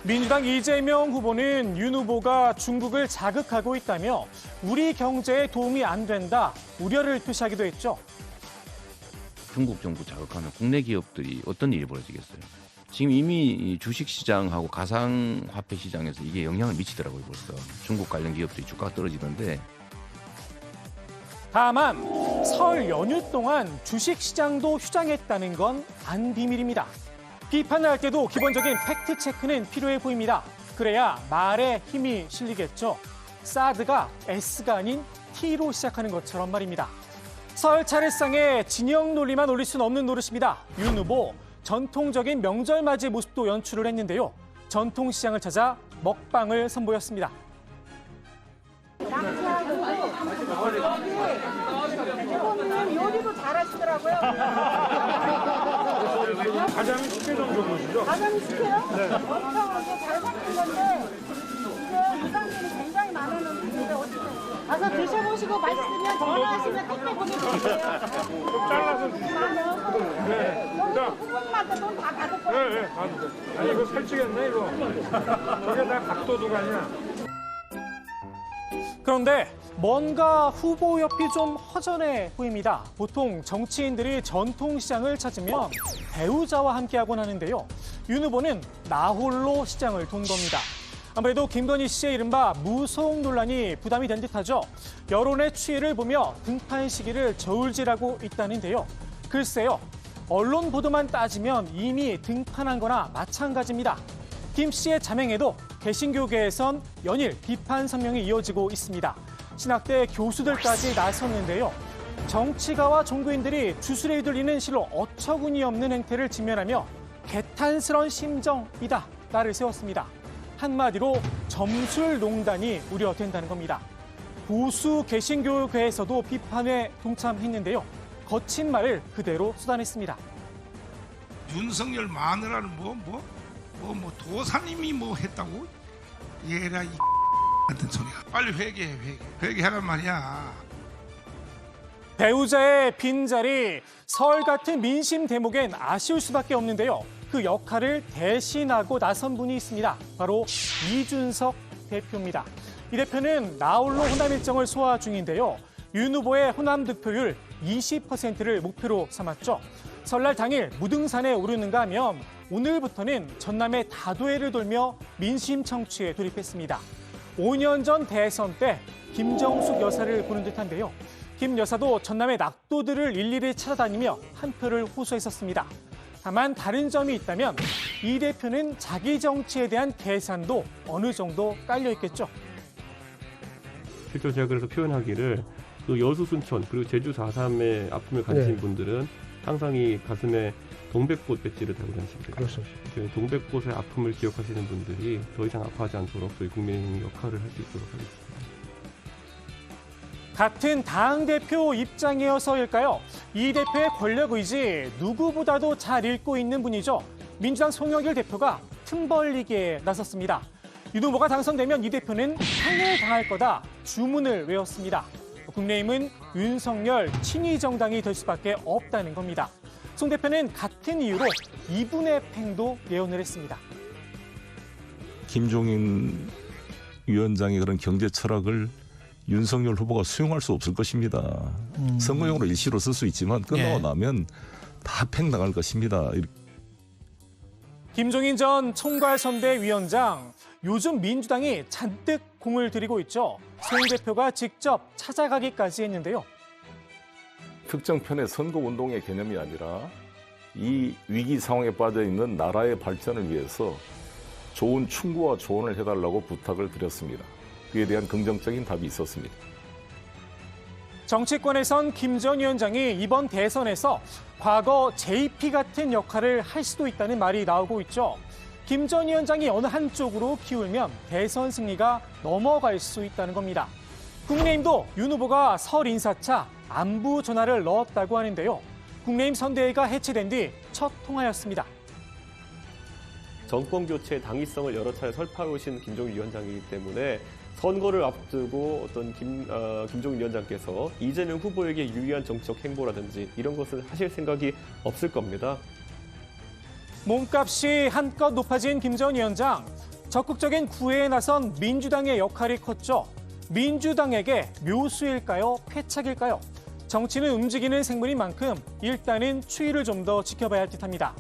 민주당 이재명 후보는 윤 후보가 중국을 자극하고 있다며 우리 경제에 도움이 안 된다 우려를 표시하기도 했죠. 중국 정부 자극하면 국내 기업들이 어떤 일이 벌어지겠어요. 지금 이미 주식시장하고 가상화폐 시장에서 이게 영향을 미치더라고요. 벌써 중국 관련 기업들이 주가가 떨어지던데. 다만 설 연휴 동안 주식시장도 휴장했다는 건 안 비밀입니다. 비판을 할 때도 기본적인 팩트체크는 필요해 보입니다. 그래야 말에 힘이 실리겠죠. 사드가 S가 아닌 T로 시작하는 것처럼 말입니다. 설 차례상에 진영 논리만 올릴 수는 없는 노릇입니다. 윤 후보 전통적인 명절 맞이 모습도 연출을 했는데요. 전통시장을 찾아 먹방을 선보였습니다. 대본은 요리도 잘하시더라고요. 가장 쉽게 좀 줘보시죠. 가장 쉽게요? 엄청 이게 잘 섞인 건데 이게 유산균이 굉장히 많은 음식인데 어떻게 가서 드셔보시고 맛있으면 전화하시면 택배 보내드릴게요. 좀 잘라서 주시죠. 네. 여기 부분마다 돈 다 받을 거예요. 네, 받을 거예요. 아니 이거 살찌겠네 이거. 저게 다 각도도가 아니야. 그런데 뭔가 후보 옆이 좀 허전해 보입니다. 보통 정치인들이 전통시장을 찾으면 배우자와 함께하곤 하는데요. 윤 후보는 나 홀로 시장을 돈 겁니다. 아무래도 김건희 씨의 이른바 무속 논란이 부담이 된 듯하죠. 여론의 추이를 보며 등판 시기를 저울질하고 있다는데요. 글쎄요. 언론 보도만 따지면 이미 등판한 거나 마찬가지입니다. 김 씨의 자맹에도 개신교계에선 연일 비판 성명이 이어지고 있습니다. 신학대 교수들까지 나섰는데요. 정치가와 종교인들이 주술에 들리는 실로 어처구니 없는 행태를 직면하며 개탄스러운 심정이다 라를 세웠습니다. 한마디로 점술농단이 우려된다는 겁니다. 보수 개신교계에서도 비판에 동참했는데요. 거친 말을 그대로 쏟아냈습니다. 윤석열 마누라는 도사님이 뭐 했다고? 얘라 이 같은 소리야. 빨리 회개하란 말이야. 배우자의 빈자리, 설 같은 민심 대목엔 아쉬울 수밖에 없는데요. 그 역할을 대신하고 나선 분이 있습니다. 바로 이준석 대표입니다. 이 대표는 나홀로 호남 일정을 소화 중인데요. 윤 후보의 호남 득표율 20%를 목표로 삼았죠. 설날 당일 무등산에 오르는가 하면 오늘부터는 전남의 다도해를 돌며 민심 청취에 돌입했습니다. 5년 전 대선 때 김정숙 여사를 보는 듯한데요. 김 여사도 전남의 낙도들을 일일이 찾아다니며 한 표를 호소했었습니다. 다만 다른 점이 있다면 이 대표는 자기 정치에 대한 계산도 어느 정도 깔려 있겠죠. 실제로 제가 그래서 표현하기를 그 여수 순천 그리고 제주 4.3의 아픔을 가지신 분들은 항상 이 가슴에 동백꽃 배지를 달고 다니십니다. 그렇습니다. 동백꽃의 아픔을 기억하시는 분들이 더 이상 아파하지 않도록 저희 국민의 역할을 할 수 있도록 하겠습니다. 같은 당대표 입장이어서일까요? 이 대표의 권력 의지 누구보다도 잘 읽고 있는 분이죠. 민주당 송영길 대표가 틈 벌리기에 나섰습니다. 윤 후보가 당선되면 이 대표는 향을 당할 거다 주문을 외웠습니다. 국민의힘은 윤석열 친위 정당이 될 수밖에 없다는 겁니다. 송 대표는 같은 이유로 2분의 팽도 예언을 했습니다. 김종인 위원장의 그런 경제 철학을 윤석열 후보가 수용할 수 없을 것입니다. 선거용으로 일시로 쓸 수 있지만 끝나고 나면 다 팽당할 것입니다. 김종인 전 총괄선대위원장, 요즘 민주당이 잔뜩 공을 들이고 있죠. 송 대표가 직접 찾아가기까지 했는데요. 특정 편의 선거운동의 개념이 아니라 이 위기 상황에 빠져 있는 나라의 발전을 위해서 좋은 충고와 조언을 해달라고 부탁을 드렸습니다. 그에 대한 긍정적인 답이 있었습니다. 정치권에선 김 전 위원장이 이번 대선에서 과거 JP 같은 역할을 할 수도 있다는 말이 나오고 있죠. 김 전 위원장이 어느 한쪽으로 기울면 대선 승리가 넘어갈 수 있다는 겁니다. 국민의힘도 윤 후보가 설 인사차 안부 전화를 넣었다고 하는데요. 국민의힘 선대위가 해체된 뒤 첫 통화였습니다. 정권 교체의 당위성을 여러 차례 설파해오신 김종인 위원장이기 때문에 선거를 앞두고 어떤 김종인 위원장께서 이재명 후보에게 유리한 정치적 행보라든지 이런 것을 하실 생각이 없을 겁니다. 몸값이 한껏 높아진 김 전 위원장. 적극적인 구애에 나선 민주당의 역할이 컸죠. 민주당에게 묘수일까요? 패착일까요? 정치는 움직이는 생물인 만큼 일단은 추이를 좀 더 지켜봐야 할 듯합니다.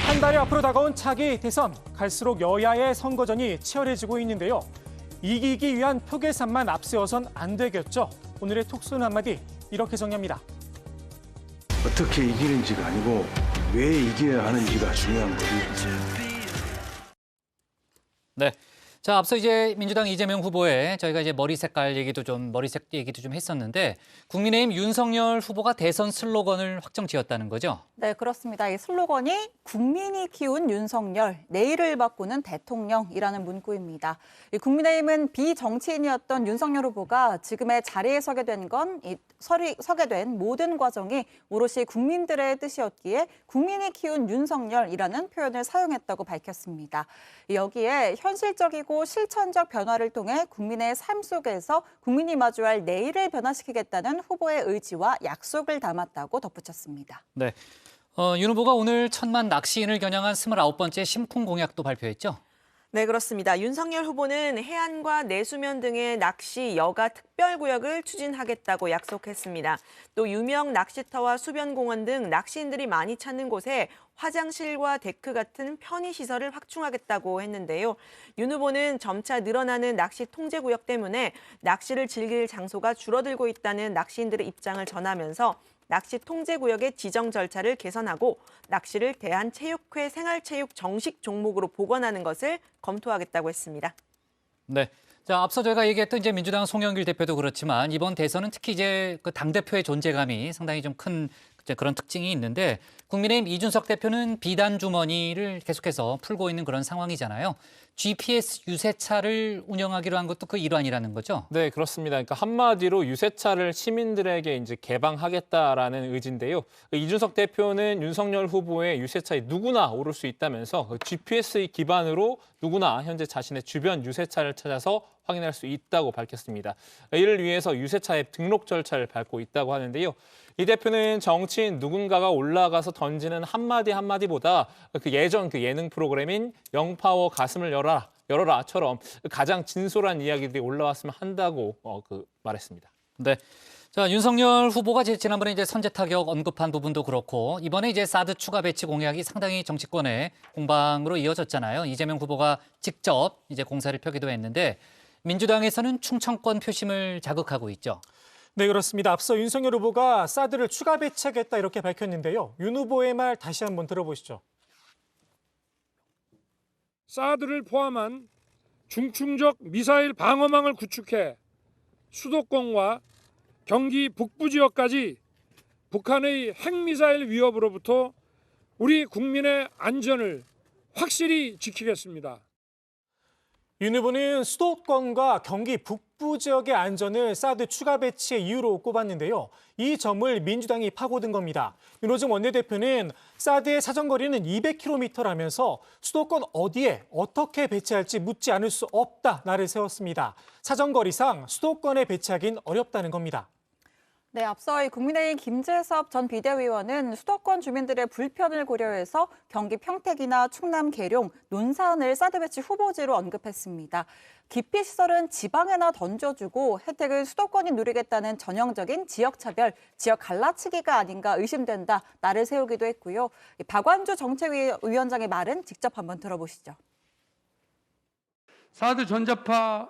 한 달이 앞으로 다가온 차기 대선, 갈수록 여야의 선거전이 치열해지고 있는데요. 이기기 위한 표 계산만 앞세워선 안 되겠죠. 오늘의 톡소는 한마디 이렇게 정리합니다. 어떻게 이기는지가 아니고 왜 이겨야 하는지가 중요한 거지. 네. 자, 앞서 이제 민주당 이재명 후보의 저희가 이제 머리색 얘기도 좀 했었는데 국민의힘 윤석열 후보가 대선 슬로건을 확정 지었다는 거죠? 네, 그렇습니다. 이 슬로건이 국민이 키운 윤석열, 내일을 바꾸는 대통령이라는 문구입니다. 이 국민의힘은 비정치인이었던 윤석열 후보가 지금의 자리에 서게 된 모든 과정이 오롯이 국민들의 뜻이었기에 국민이 키운 윤석열이라는 표현을 사용했다고 밝혔습니다. 여기에 현실적이고 실천적 변화를 통해 국민의 삶 속에서 국민이 마주할 내일을 변화시키겠다는 후보의 의지와 약속을 담았다고 덧붙였습니다. 네. 윤 후보가 오늘 1000만 낚시인을 겨냥한 29번째 심쿵 공약도 발표했죠? 네, 그렇습니다. 윤석열 후보는 해안과 내수면 등의 낚시 여가 특별구역을 추진하겠다고 약속했습니다. 또 유명 낚시터와 수변공원 등 낚시인들이 많이 찾는 곳에 화장실과 데크 같은 편의시설을 확충하겠다고 했는데요. 윤 후보는 점차 늘어나는 낚시 통제구역 때문에 낚시를 즐길 장소가 줄어들고 있다는 낚시인들의 입장을 전하면서 낚시 통제구역의 지정 절차를 개선하고 낚시를 대한체육회 생활체육 정식 종목으로 복원하는 것을 검토하겠다고 했습니다. 네. 자, 앞서 저희가 얘기했던 이제 민주당 송영길 대표도 그렇지만 이번 대선은 특히 이제 그 당대표의 존재감이 상당히 좀 큰 그런 특징이 있는데 국민의힘 이준석 대표는 비단 주머니를 계속해서 풀고 있는 그런 상황이잖아요. GPS 유세차를 운영하기로 한 것도 그 일환이라는 거죠? 네, 그렇습니다. 그러니까 한마디로 유세차를 시민들에게 이제 개방하겠다라는 의지인데요. 이준석 대표는 윤석열 후보의 유세차에 누구나 오를 수 있다면서 GPS 기반으로 누구나 현재 자신의 주변 유세차를 찾아서 확인할 수 있다고 밝혔습니다. 이를 위해서 유세차 앱 등록 절차를 밟고 있다고 하는데요. 이 대표는 정치인 누군가가 올라가서 던지는 한마디보다 그 예전 그 예능 프로그램인 영파워 가슴을 열어라처럼 가장 진솔한 이야기들이 올라왔으면 한다고 말했습니다. 네. 자, 윤석열 후보가 지난번에 이제 선제 타격 언급한 부분도 그렇고 이번에 이제 사드 추가 배치 공약이 상당히 정치권의 공방으로 이어졌잖아요. 이재명 후보가 직접 이제 공사를 펴기도 했는데 민주당에서는 충청권 표심을 자극하고 있죠. 네, 그렇습니다. 앞서 윤석열 후보가 사드를 추가 배치하겠다 이렇게 밝혔는데요. 윤 후보의 말 다시 한번 들어보시죠. 사드를 포함한 중충적 미사일 방어망을 구축해 수도권과 경기 북부 지역까지 북한의 핵미사일 위협으로부터 우리 국민의 안전을 확실히 지키겠습니다. 윤 후보는 수도권과 경기 북부 지역의 안전을 사드 추가 배치의 이유로 꼽았는데요. 이 점을 민주당이 파고든 겁니다. 윤호중 원내대표는 사드의 사정거리는 200km라면서 수도권 어디에 어떻게 배치할지 묻지 않을 수 없다 날을 세웠습니다. 사정거리상 수도권에 배치하긴 어렵다는 겁니다. 네, 앞서 국민의힘 김재섭 전 비대위원은 수도권 주민들의 불편을 고려해서 경기 평택이나 충남 계룡, 논산을 사드 배치 후보지로 언급했습니다. 기피시설은 지방에나 던져주고 혜택은 수도권이 누리겠다는 전형적인 지역차별, 지역 갈라치기가 아닌가 의심된다 날을 세우기도 했고요. 박완주 정책위원장의 말은 직접 한번 들어보시죠. 사드 전자파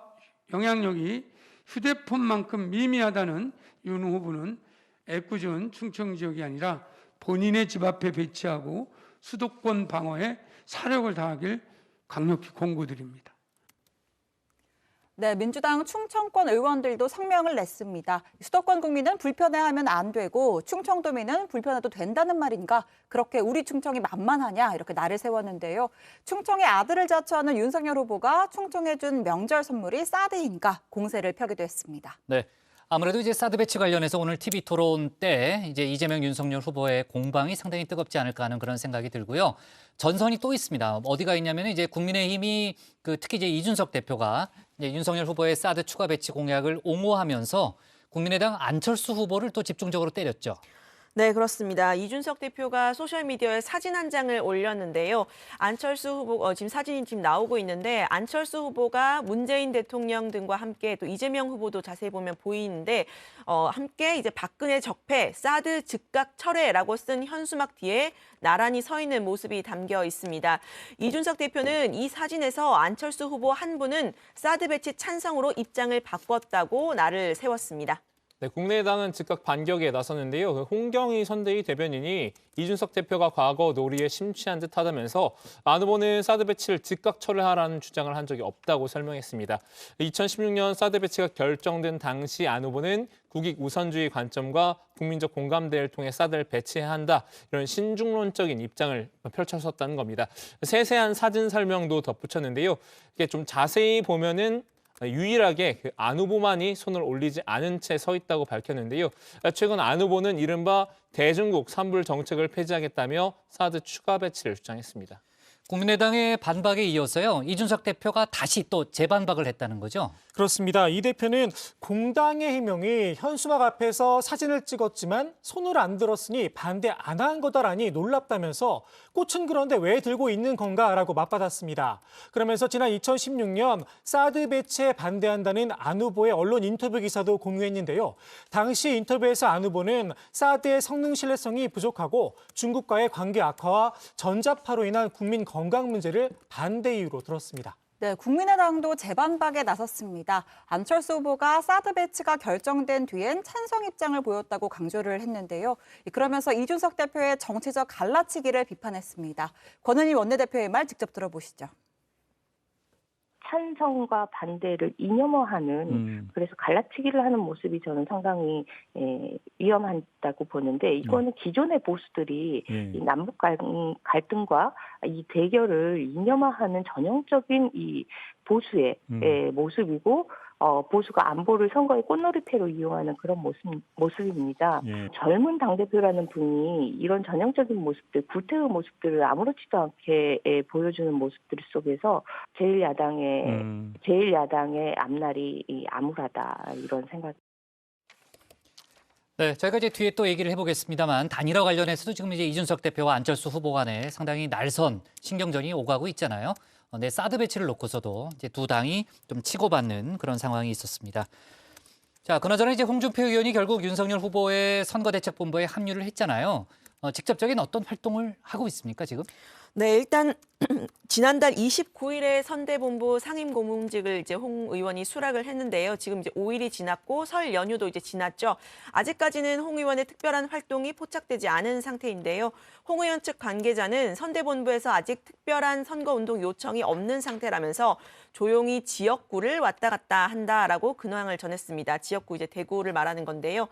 영향력이 휴대폰만큼 미미하다는 윤 후보는 애꿎은 충청 지역이 아니라 본인의 집 앞에 배치하고 수도권 방어에 사력을 다하길 강력히 공고드립니다. 네, 민주당 충청권 의원들도 성명을 냈습니다. 수도권 국민은 불편해하면 안 되고 충청도민은 불편해도 된다는 말인가? 그렇게 우리 충청이 만만하냐? 이렇게 날을 세웠는데요. 충청의 아들을 자처하는 윤석열 후보가 충청해 준 명절 선물이 사드인가? 공세를 펴기도 했습니다. 네. 아무래도 이제 사드 배치 관련해서 오늘 TV 토론 때 이제 이재명 윤석열 후보의 공방이 상당히 뜨겁지 않을까 하는 그런 생각이 들고요. 전선이 또 있습니다. 어디가 있냐면 이제 국민의힘이 특히 이제 이준석 대표가 이제 윤석열 후보의 사드 추가 배치 공약을 옹호하면서 국민의당 안철수 후보를 또 집중적으로 때렸죠. 네, 그렇습니다. 이준석 대표가 소셜미디어에 사진 한 장을 올렸는데요. 안철수 후보, 지금 사진이 나오고 있는데 안철수 후보가 문재인 대통령 등과 함께 또 이재명 후보도 자세히 보면 보이는데 함께 이제 박근혜 적폐, 사드 즉각 철회라고 쓴 현수막 뒤에 나란히 서 있는 모습이 담겨 있습니다. 이준석 대표는 이 사진에서 안철수 후보 한 분은 사드 배치 찬성으로 입장을 바꿨다고 날을 세웠습니다. 네, 국민의당은 즉각 반격에 나섰는데요. 홍경희 선대위 대변인이 이준석 대표가 과거 놀이에 심취한 듯하다면서 안 후보는 사드 배치를 즉각 철회하라는 주장을 한 적이 없다고 설명했습니다. 2016년 사드 배치가 결정된 당시 안 후보는 국익 우선주의 관점과 국민적 공감대를 통해 사드를 배치해야 한다. 이런 신중론적인 입장을 펼쳤었다는 겁니다. 세세한 사진 설명도 덧붙였는데요. 이게 좀 자세히 보면은 유일하게 안 후보만이 손을 올리지 않은 채 서 있다고 밝혔는데요. 최근 안 후보는 이른바 대중국 산불 정책을 폐지하겠다며 사드 추가 배치를 주장했습니다. 국민의당의 반박에 이어서요. 이준석 대표가 다시 또 재반박을 했다는 거죠. 그렇습니다. 이 대표는 공당의 해명이 현수막 앞에서 사진을 찍었지만 손을 안 들었으니 반대 안 한 거다라니 놀랍다면서 꽃은 그런데 왜 들고 있는 건가라고 맞받았습니다. 그러면서 지난 2016년 사드 배치에 반대한다는 안 후보의 언론 인터뷰 기사도 공유했는데요. 당시 인터뷰에서 안 후보는 사드의 성능 신뢰성이 부족하고 중국과의 관계 악화와 전자파로 인한 국민 건강 문제를 반대 이유로 들었습니다. 네, 국민의당도 재반박에 나섰습니다. 안철수 후보가 사드 배치가 결정된 뒤엔 찬성 입장을 보였다고 강조를 했는데요. 그러면서 이준석 대표의 정치적 갈라치기를 비판했습니다. 권은희 원내대표의 말 직접 들어보시죠. 찬성과 반대를 이념화하는 그래서 갈라치기를 하는 모습이 저는 상당히 위험하다고 보는데 이거는 기존의 보수들이 이 남북 갈등과 이 대결을 이념화하는 전형적인 이 보수의 모습이고 보수가 안보를 선거의 꽃놀이패로 이용하는 그런 모습입니다. 젊은 당대표라는 분이 이런 전형적인 모습들, 구태의 모습들을 아무렇지도 않게 보여주는 모습들 속에서 제1야당의 앞날이 암울하다 이런 생각이. 네, 저희가 이제 뒤에 또 얘기를 해보겠습니다만 단일화 관련해서도 지금 이제 이준석 대표와 안철수 후보 간에 상당히 날선 신경전이 오가고 있잖아요. 네, 사드 배치를 놓고서도 이제 두 당이 좀 치고받는 그런 상황이 있었습니다. 자, 그나저나 이제 홍준표 의원이 결국 윤석열 후보의 선거대책본부에 합류를 했잖아요. 직접적인 어떤 활동을 하고 있습니까, 지금? 네, 일단 지난달 29일에 선대본부 상임고문직을 이제 홍 의원이 수락을 했는데요. 지금 이제 5일이 지났고 설 연휴도 이제 지났죠. 아직까지는 홍 의원의 특별한 활동이 포착되지 않은 상태인데요. 홍 의원 측 관계자는 선대본부에서 아직 특별한 선거운동 요청이 없는 상태라면서 조용히 지역구를 왔다 갔다 한다라고 근황을 전했습니다. 지역구 이제 대구를 말하는 건데요.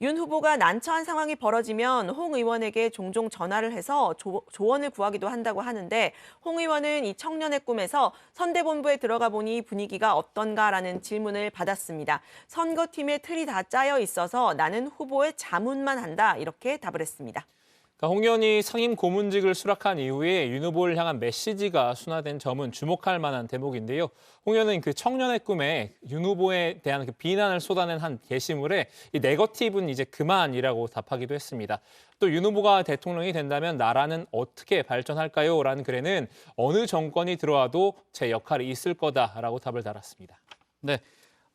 윤 후보가 난처한 상황이 벌어지면 홍 의원에게 종종 전화를 해서 조언을 구하기도 한다고 하는데 홍 의원은 이 청년의 꿈에서 선대본부에 들어가 보니 분위기가 어떤가라는 질문을 받았습니다. 선거팀의 틀이 다 짜여 있어서 나는 후보의 자문만 한다 이렇게 답을 했습니다. 홍 의원이 상임 고문직을 수락한 이후에 윤 후보를 향한 메시지가 순화된 점은 주목할 만한 대목인데요. 홍 의원은 그 청년의 꿈에 윤 후보에 대한 그 비난을 쏟아낸 한 게시물에 이 네거티브는 이제 그만이라고 답하기도 했습니다. 또 윤 후보가 대통령이 된다면 나라는 어떻게 발전할까요? 라는 글에는 어느 정권이 들어와도 제 역할이 있을 거다라고 답을 달았습니다. 네.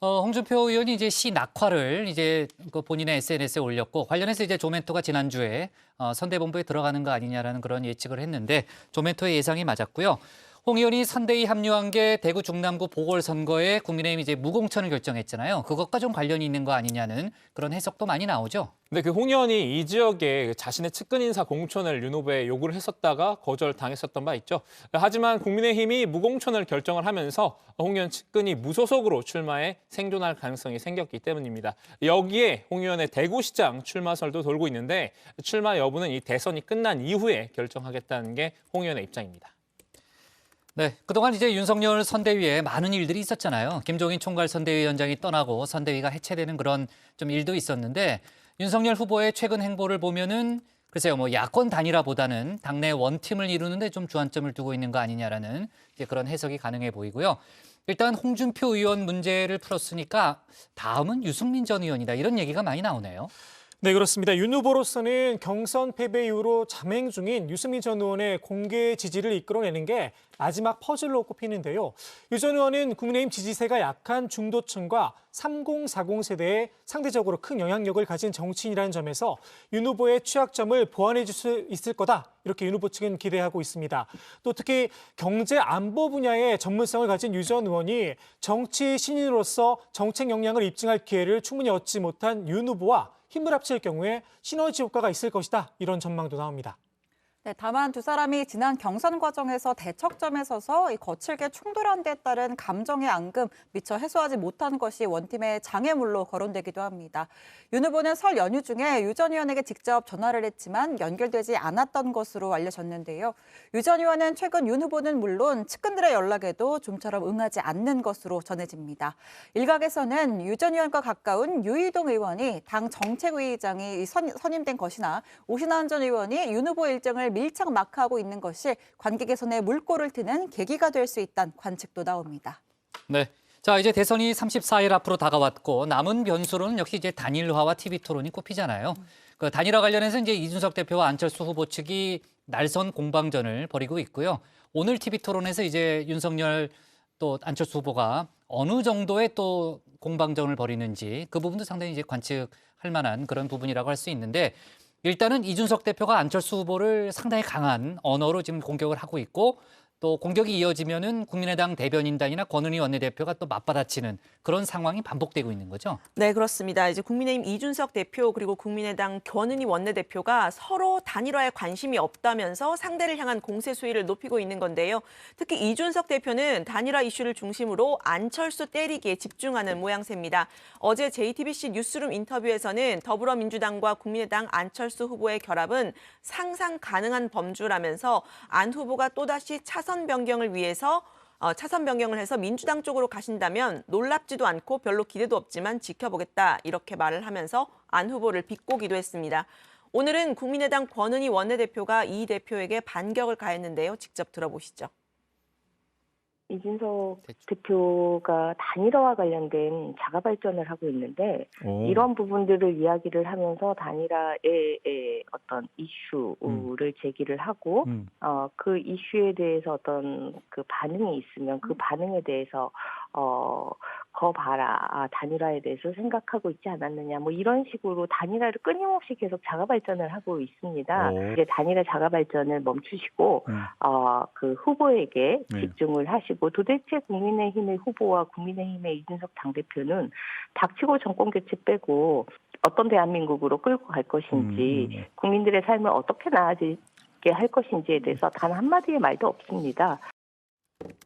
홍준표 의원이 이제 시 낙화를 이제 그 본인의 SNS에 올렸고 관련해서 이제 조멘토가 지난주에 선대본부에 들어가는 거 아니냐라는 그런 예측을 했는데 조멘토의 예상이 맞았고요. 홍 의원이 선대위 합류한 게 대구 중남구 보궐선거에 국민의힘이 이제 무공천을 결정했잖아요. 그것과 좀 관련이 있는 거 아니냐는 그런 해석도 많이 나오죠. 근데 그 홍 의원이 이 지역에 자신의 측근 인사 공천을 윤 후보에 요구를 했었다가 거절당했었던 바 있죠. 하지만 국민의힘이 무공천을 결정을 하면서 홍 의원 측근이 무소속으로 출마해 생존할 가능성이 생겼기 때문입니다. 여기에 홍 의원의 대구시장 출마설도 돌고 있는데 출마 여부는 이 대선이 끝난 이후에 결정하겠다는 게 홍 의원의 입장입니다. 네, 그동안 이제 윤석열 선대위에 많은 일들이 있었잖아요. 김종인 총괄 선대위원장이 떠나고 선대위가 해체되는 그런 좀 일도 있었는데 윤석열 후보의 최근 행보를 보면은 글쎄요, 뭐 야권 단일화보다는 당내 원팀을 이루는데 좀 주안점을 두고 있는 거 아니냐라는 이제 그런 해석이 가능해 보이고요. 일단 홍준표 의원 문제를 풀었으니까 다음은 유승민 전 의원이다 이런 얘기가 많이 나오네요. 네, 그렇습니다. 윤 후보로서는 경선 패배 이후로 잠행 중인 유승민 전 의원의 공개 지지를 이끌어내는 게 마지막 퍼즐로 꼽히는데요. 유 전 의원은 국민의힘 지지세가 약한 중도층과 3040 세대에 상대적으로 큰 영향력을 가진 정치인이라는 점에서 윤 후보의 취약점을 보완해 줄 수 있을 거다. 이렇게 윤 후보 측은 기대하고 있습니다. 또 특히 경제 안보 분야의 전문성을 가진 유 전 의원이 정치 신인으로서 정책 역량을 입증할 기회를 충분히 얻지 못한 윤 후보와 힘을 합칠 경우에 시너지 효과가 있을 것이다. 이런 전망도 나옵니다. 네, 다만 두 사람이 지난 경선 과정에서 대척점에 서서 거칠게 충돌한 데 따른 감정의 앙금 미처 해소하지 못한 것이 원팀의 장애물로 거론되기도 합니다. 윤 후보는 설 연휴 중에 유 전 의원에게 직접 전화를 했지만 연결되지 않았던 것으로 알려졌는데요. 유 전 의원은 최근 윤 후보는 물론 측근들의 연락에도 좀처럼 응하지 않는 것으로 전해집니다. 일각에서는 유 전 의원과 가까운 유이동 의원이 당 정책위의장이 선임된 것이나 오신환 전 의원이 윤 후보 일정을 밀착 마크하고 있는 것이 관계 개선에 물꼬를 트는 계기가 될 수 있다는 관측도 나옵니다. 네. 자, 이제 대선이 34일 앞으로 다가왔고 남은 변수로는 역시 이제 단일화와 TV 토론이 꼽히잖아요. 그 단일화 관련해서 이제 이준석 대표와 안철수 후보 측이 날선 공방전을 벌이고 있고요. 오늘 TV 토론에서 이제 윤석열 또 안철수 후보가 어느 정도의 또 공방전을 벌이는지 그 부분도 상당히 이제 관측할 만한 그런 부분이라고 할 수 있는데 일단은 이준석 대표가 안철수 후보를 상당히 강한 언어로 지금 공격을 하고 있고 또 공격이 이어지면은 국민의당 대변인단이나 권은희 원내대표가 또 맞받아치는 그런 상황이 반복되고 있는 거죠. 네, 그렇습니다. 이제 국민의힘 이준석 대표 그리고 국민의당 권은희 원내대표가 서로 단일화에 관심이 없다면서 상대를 향한 공세 수위를 높이고 있는 건데요. 특히 이준석 대표는 단일화 이슈를 중심으로 안철수 때리기에 집중하는 모양새입니다. 어제 JTBC 뉴스룸 인터뷰에서는 더불어민주당과 국민의당 안철수 후보의 결합은 상상 가능한 범주라면서 안 후보가 또다시 차선 변경을 해서 민주당 쪽으로 가신다면 놀랍지도 않고 별로 기대도 없지만 지켜보겠다 이렇게 말을 하면서 안 후보를 비꼬기도 했습니다. 오늘은 국민의당 권은희 원내대표가 이 대표에게 반격을 가했는데요. 직접 들어보시죠. 이준석 대표가 단일화와 관련된 자가 발전을 하고 있는데 이런 부분들을 이야기를 하면서 단일화의 어떤 이슈를 제기를 하고 그 이슈에 대해서 어떤 그 반응이 있으면 그 반응에 대해서 바꿔봐라. 단일화에 대해서 생각하고 있지 않았느냐. 뭐 이런 식으로 단일화를 끊임없이 계속 자가 발전을 하고 있습니다. 이제 단일화 자가 발전을 멈추시고 그 후보에게 집중을 하시고 도대체 국민의힘의 후보와 국민의힘의 이준석 당대표는 닥치고 정권 교체 빼고 어떤 대한민국으로 끌고 갈 것인지 국민들의 삶을 어떻게 나아지게 할 것인지에 대해서 단 한마디의 말도 없습니다.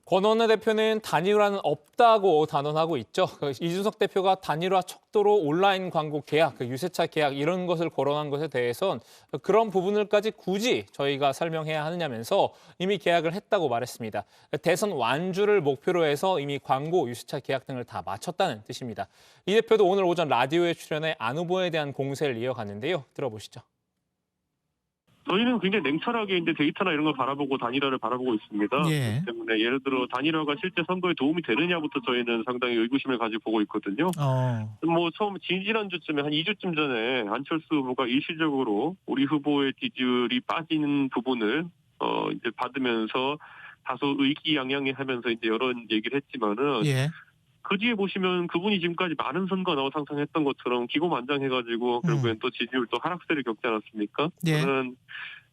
권 원내대표는 단일화는 없다고 단언하고 있죠. 이준석 대표가 단일화 척도로 온라인 광고 계약, 유세차 계약 이런 것을 거론한 것에 대해선 그런 부분을까지 굳이 저희가 설명해야 하느냐면서 이미 계약을 했다고 말했습니다. 대선 완주를 목표로 해서 이미 광고, 유세차 계약 등을 다 마쳤다는 뜻입니다. 이 대표도 오늘 오전 라디오에 출연해 안 후보에 대한 공세를 이어갔는데요. 들어보시죠. 저희는 굉장히 냉철하게 이제 데이터나 이런 걸 바라보고 단일화를 바라보고 있습니다. 그렇기 때문에 예를 들어 단일화가 실제 선거에 도움이 되느냐부터 저희는 상당히 의구심을 가지고 보고 있거든요. 뭐 처음 지난주쯤에 한 2주쯤 전에 안철수 후보가 일시적으로 우리 후보의 지지율이 빠지는 부분을 이제 받으면서 다소 의기양양해하면서 이제 여러 얘기를 했지만은. 그 뒤에 보시면 그분이 지금까지 많은 선거 나와 상상했던 것처럼 기고만장해가지고 결국엔 또 지지율 또 하락세를 겪지 않았습니까? 저는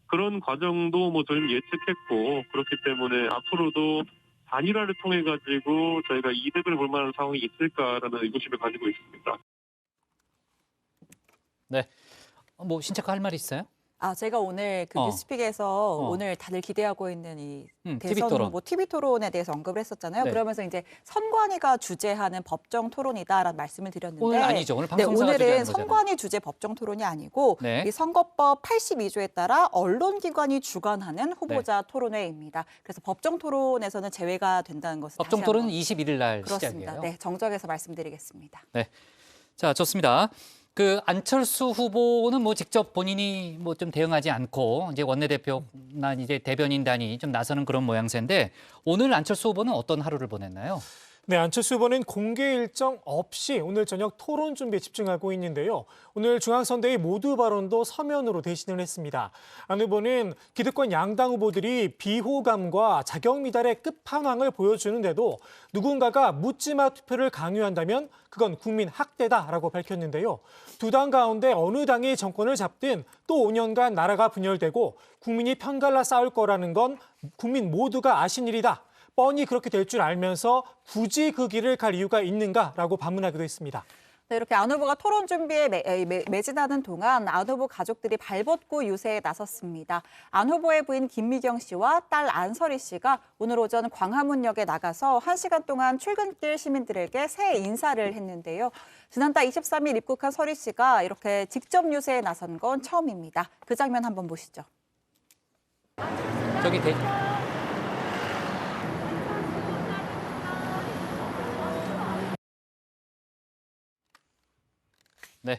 그런 과정도 뭐 저희는 예측했고 그렇기 때문에 앞으로도 단일화를 통해 가지고 저희가 이득을 볼 만한 상황이 있을까라는 의구심을 가지고 있습니다. 네, 뭐 신체가 할 말이 있어요? 제가 오늘 그 뉴스픽에서 오늘 다들 기대하고 있는 이 대선 후보 TV 토론에 대해서 언급을 했었잖아요. 네. 그러면서 이제 선관위가 주재하는 법정 토론이다라는 말씀을 드렸는데 오늘 아니죠. 오늘 방송사가 오늘은 선관위 주재 법정 토론이 아니고 이 선거법 82조에 따라 언론기관이 주관하는 후보자 토론회입니다. 그래서 법정 토론에서는 제외가 된다는 것을 법정 토론은 21일 날 그렇습니다. 시작이에요. 네, 정정해서 말씀드리겠습니다. 네, 자 좋습니다. 그 안철수 후보는 뭐 직접 본인이 뭐 좀 대응하지 않고 이제 원내대표나 이제 대변인단이 좀 나서는 그런 모양새인데 오늘 안철수 후보는 어떤 하루를 보냈나요? 네, 안철수 후보는 공개 일정 없이 오늘 저녁 토론 준비에 집중하고 있는데요. 오늘 중앙선대위 모두 발언도 서면으로 대신을 했습니다. 안 후보는 기득권 양당 후보들이 비호감과 자격 미달의 끝판왕을 보여주는데도 누군가가 묻지마 투표를 강요한다면 그건 국민 학대다라고 밝혔는데요. 두 당 가운데 어느 당이 정권을 잡든 또 5년간 나라가 분열되고 국민이 편갈라 싸울 거라는 건 국민 모두가 아신 일이다. 뻔히 그렇게 될 줄 알면서 굳이 그 길을 갈 이유가 있는가라고 반문하기도 했습니다. 네, 이렇게 안 후보가 토론 준비에 매진하는 동안 안 후보 가족들이 발벗고 유세에 나섰습니다. 안 후보의 부인 김미경 씨와 딸 안설희 씨가 오늘 오전 광화문역에 나가서 1시간 동안 출근길 시민들에게 새해 인사를 했는데요. 지난달 23일 입국한 설희 씨가 이렇게 직접 유세에 나선 건 처음입니다. 그 장면 한번 보시죠. 저기 네.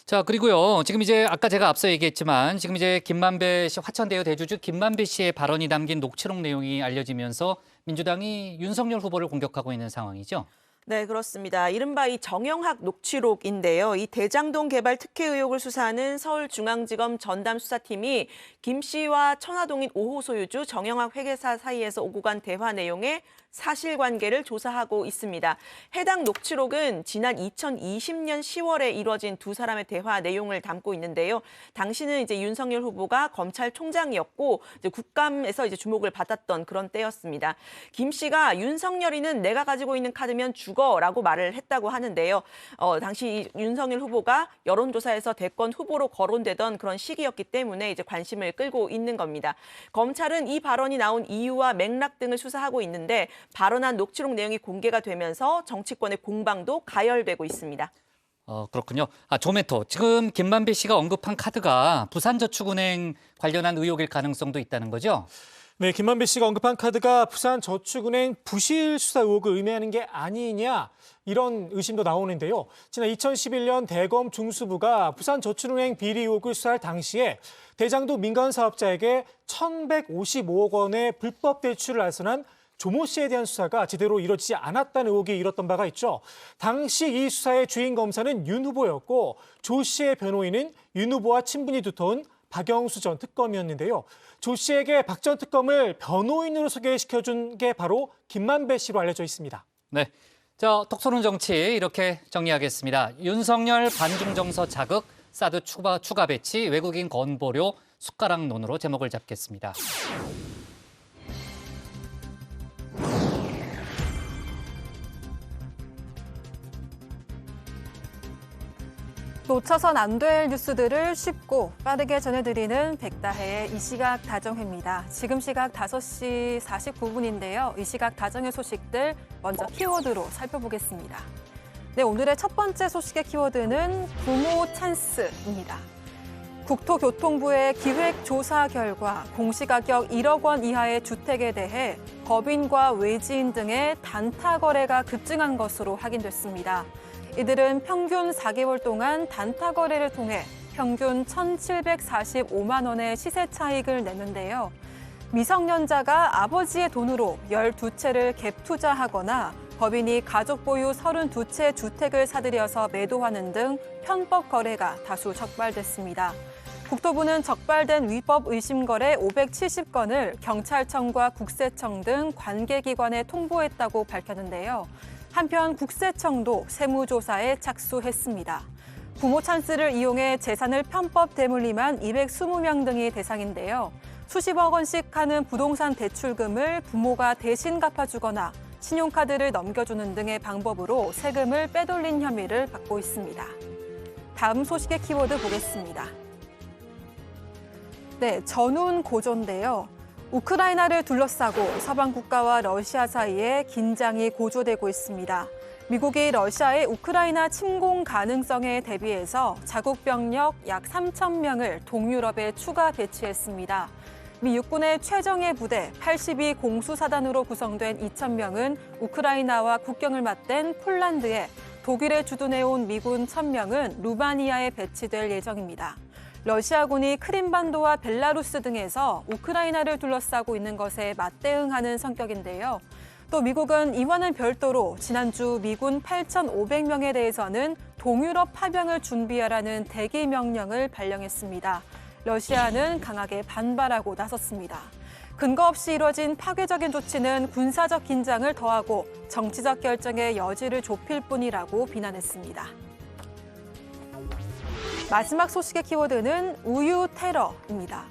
자, 그리고요. 지금 이제 아까 제가 앞서 얘기했지만 지금 이제 김만배 씨, 화천대유 대주주 김만배 씨의 발언이 담긴 녹취록 내용이 알려지면서 민주당이 윤석열 후보를 공격하고 있는 상황이죠. 네, 그렇습니다. 이른바 이 정영학 녹취록인데요. 이 대장동 개발 특혜 의혹을 수사하는 서울중앙지검 전담수사팀이 김 씨와 천화동인 5호 소유주 정영학 회계사 사이에서 오고 간 대화 내용의 사실관계를 조사하고 있습니다. 해당 녹취록은 지난 2020년 10월에 이뤄진 두 사람의 대화 내용을 담고 있는데요. 당시는 이제 윤석열 후보가 검찰총장이었고 이제 국감에서 이제 주목을 받았던 그런 때였습니다. 김 씨가 윤석열이는 내가 가지고 있는 카드면 죽어라고 말을 했다고 하는데요. 당시 윤석열 후보가 여론조사에서 대권 후보로 거론되던 그런 시기였기 때문에 이제 관심을 끌고 있는 겁니다. 검찰은 이 발언이 나온 이유와 맥락 등을 수사하고 있는데 발언한 녹취록 내용이 공개가 되면서 정치권의 공방도 가열되고 있습니다. 그렇군요. 조메토. 지금 김만배 씨가 언급한 카드가 부산저축은행 관련한 의혹일 가능성도 있다는 거죠? 네, 김만배 씨가 언급한 카드가 부산저축은행 부실 수사 의혹을 의미하는 게 아니냐 이런 의심도 나오는데요. 지난 2011년 대검 중수부가 부산저축은행 비리 의혹을 수사할 당시에 대장동 민간 사업자에게 1,155억 원의 불법 대출을 알선한 조모 씨에 대한 수사가 제대로 이루어지지 않았다는 의혹이 일었던 바가 있죠. 당시 이 수사의 주인 검사는 윤 후보였고 조 씨의 변호인은 윤 후보와 친분이 두터운 박영수 전 특검이었는데요. 조 씨에게 박 전 특검을 변호인으로 소개시켜준 게 바로 김만배 씨로 알려져 있습니다. 네. 자, 톡쏘는 정치 이렇게 정리하겠습니다. 윤석열 반중정서 자극, 사드 추가 배치, 외국인 건보료, 숟가락론으로 제목을 잡겠습니다. 놓쳐선 안 될 뉴스들을 쉽고 빠르게 전해드리는 백다혜의 이 시각 다정회입니다. 지금 시각 5시 49분인데요. 이 시각 다정회 소식들 먼저 키워드로 살펴보겠습니다. 네, 오늘의 첫 번째 소식의 키워드는 부모 찬스입니다. 국토교통부의 기획조사 결과 공시가격 1억 원 이하의 주택에 대해 법인과 외지인 등의 단타 거래가 급증한 것으로 확인됐습니다. 이들은 평균 4개월 동안 단타 거래를 통해 평균 1,745만 원의 시세 차익을 내는데요. 미성년자가 아버지의 돈으로 12채를 갭 투자하거나 법인이 가족 보유 32채 주택을 사들여서 매도하는 등 편법 거래가 다수 적발됐습니다. 국토부는 적발된 위법 의심 거래 570건을 경찰청과 국세청 등 관계기관에 통보했다고 밝혔는데요. 한편 국세청도 세무조사에 착수했습니다. 부모 찬스를 이용해 재산을 편법 대물림한 220명 등이 대상인데요. 수십억 원씩 하는 부동산 대출금을 부모가 대신 갚아주거나 신용카드를 넘겨주는 등의 방법으로 세금을 빼돌린 혐의를 받고 있습니다. 다음 소식의 키워드 보겠습니다. 네, 전운 고조인데요. 우크라이나를 둘러싸고 서방 국가와 러시아 사이에 긴장이 고조되고 있습니다. 미국이 러시아의 우크라이나 침공 가능성에 대비해서 자국 병력 약 3,000명을 동유럽에 추가 배치했습니다. 미 육군의 최정예 부대 82 공수사단으로 구성된 2,000명은 우크라이나와 국경을 맞댄 폴란드에, 독일에 주둔해온 미군 1,000명은 루마니아에 배치될 예정입니다. 러시아군이 크림반도와 벨라루스 등에서 우크라이나를 둘러싸고 있는 것에 맞대응하는 성격인데요. 또 미국은 이와는 별도로 지난주 미군 8,500명에 대해서는 동유럽 파병을 준비하라는 대기 명령을 발령했습니다. 러시아는 강하게 반발하고 나섰습니다. 근거 없이 이뤄진 파괴적인 조치는 군사적 긴장을 더하고 정치적 결정의 여지를 좁힐 뿐이라고 비난했습니다. 마지막 소식의 키워드는 우유 테러입니다.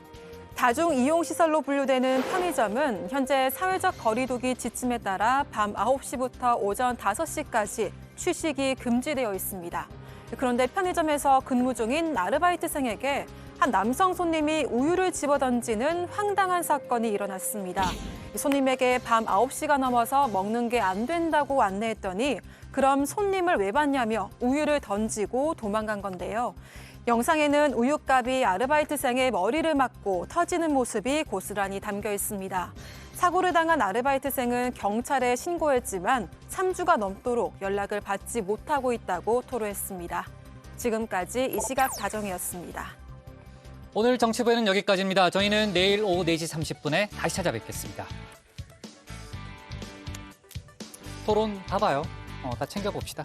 다중 이용시설로 분류되는 편의점은 현재 사회적 거리 두기 지침에 따라 밤 9시부터 오전 5시까지 취식이 금지되어 있습니다. 그런데 편의점에서 근무 중인 아르바이트생에게 한 남성 손님이 우유를 집어던지는 황당한 사건이 일어났습니다. 손님에게 밤 9시가 넘어서 먹는 게 안 된다고 안내했더니 그럼 손님을 왜 봤냐며 우유를 던지고 도망간 건데요. 영상에는 우유값이 아르바이트생의 머리를 맞고 터지는 모습이 고스란히 담겨 있습니다. 사고를 당한 아르바이트생은 경찰에 신고했지만 3주가 넘도록 연락을 받지 못하고 있다고 토로했습니다. 지금까지 이 시각 다정이었습니다. 오늘 정치부에는 여기까지입니다. 저희는 내일 오후 4시 30분에 다시 찾아뵙겠습니다. 토론 봐봐요. 다 챙겨봅시다.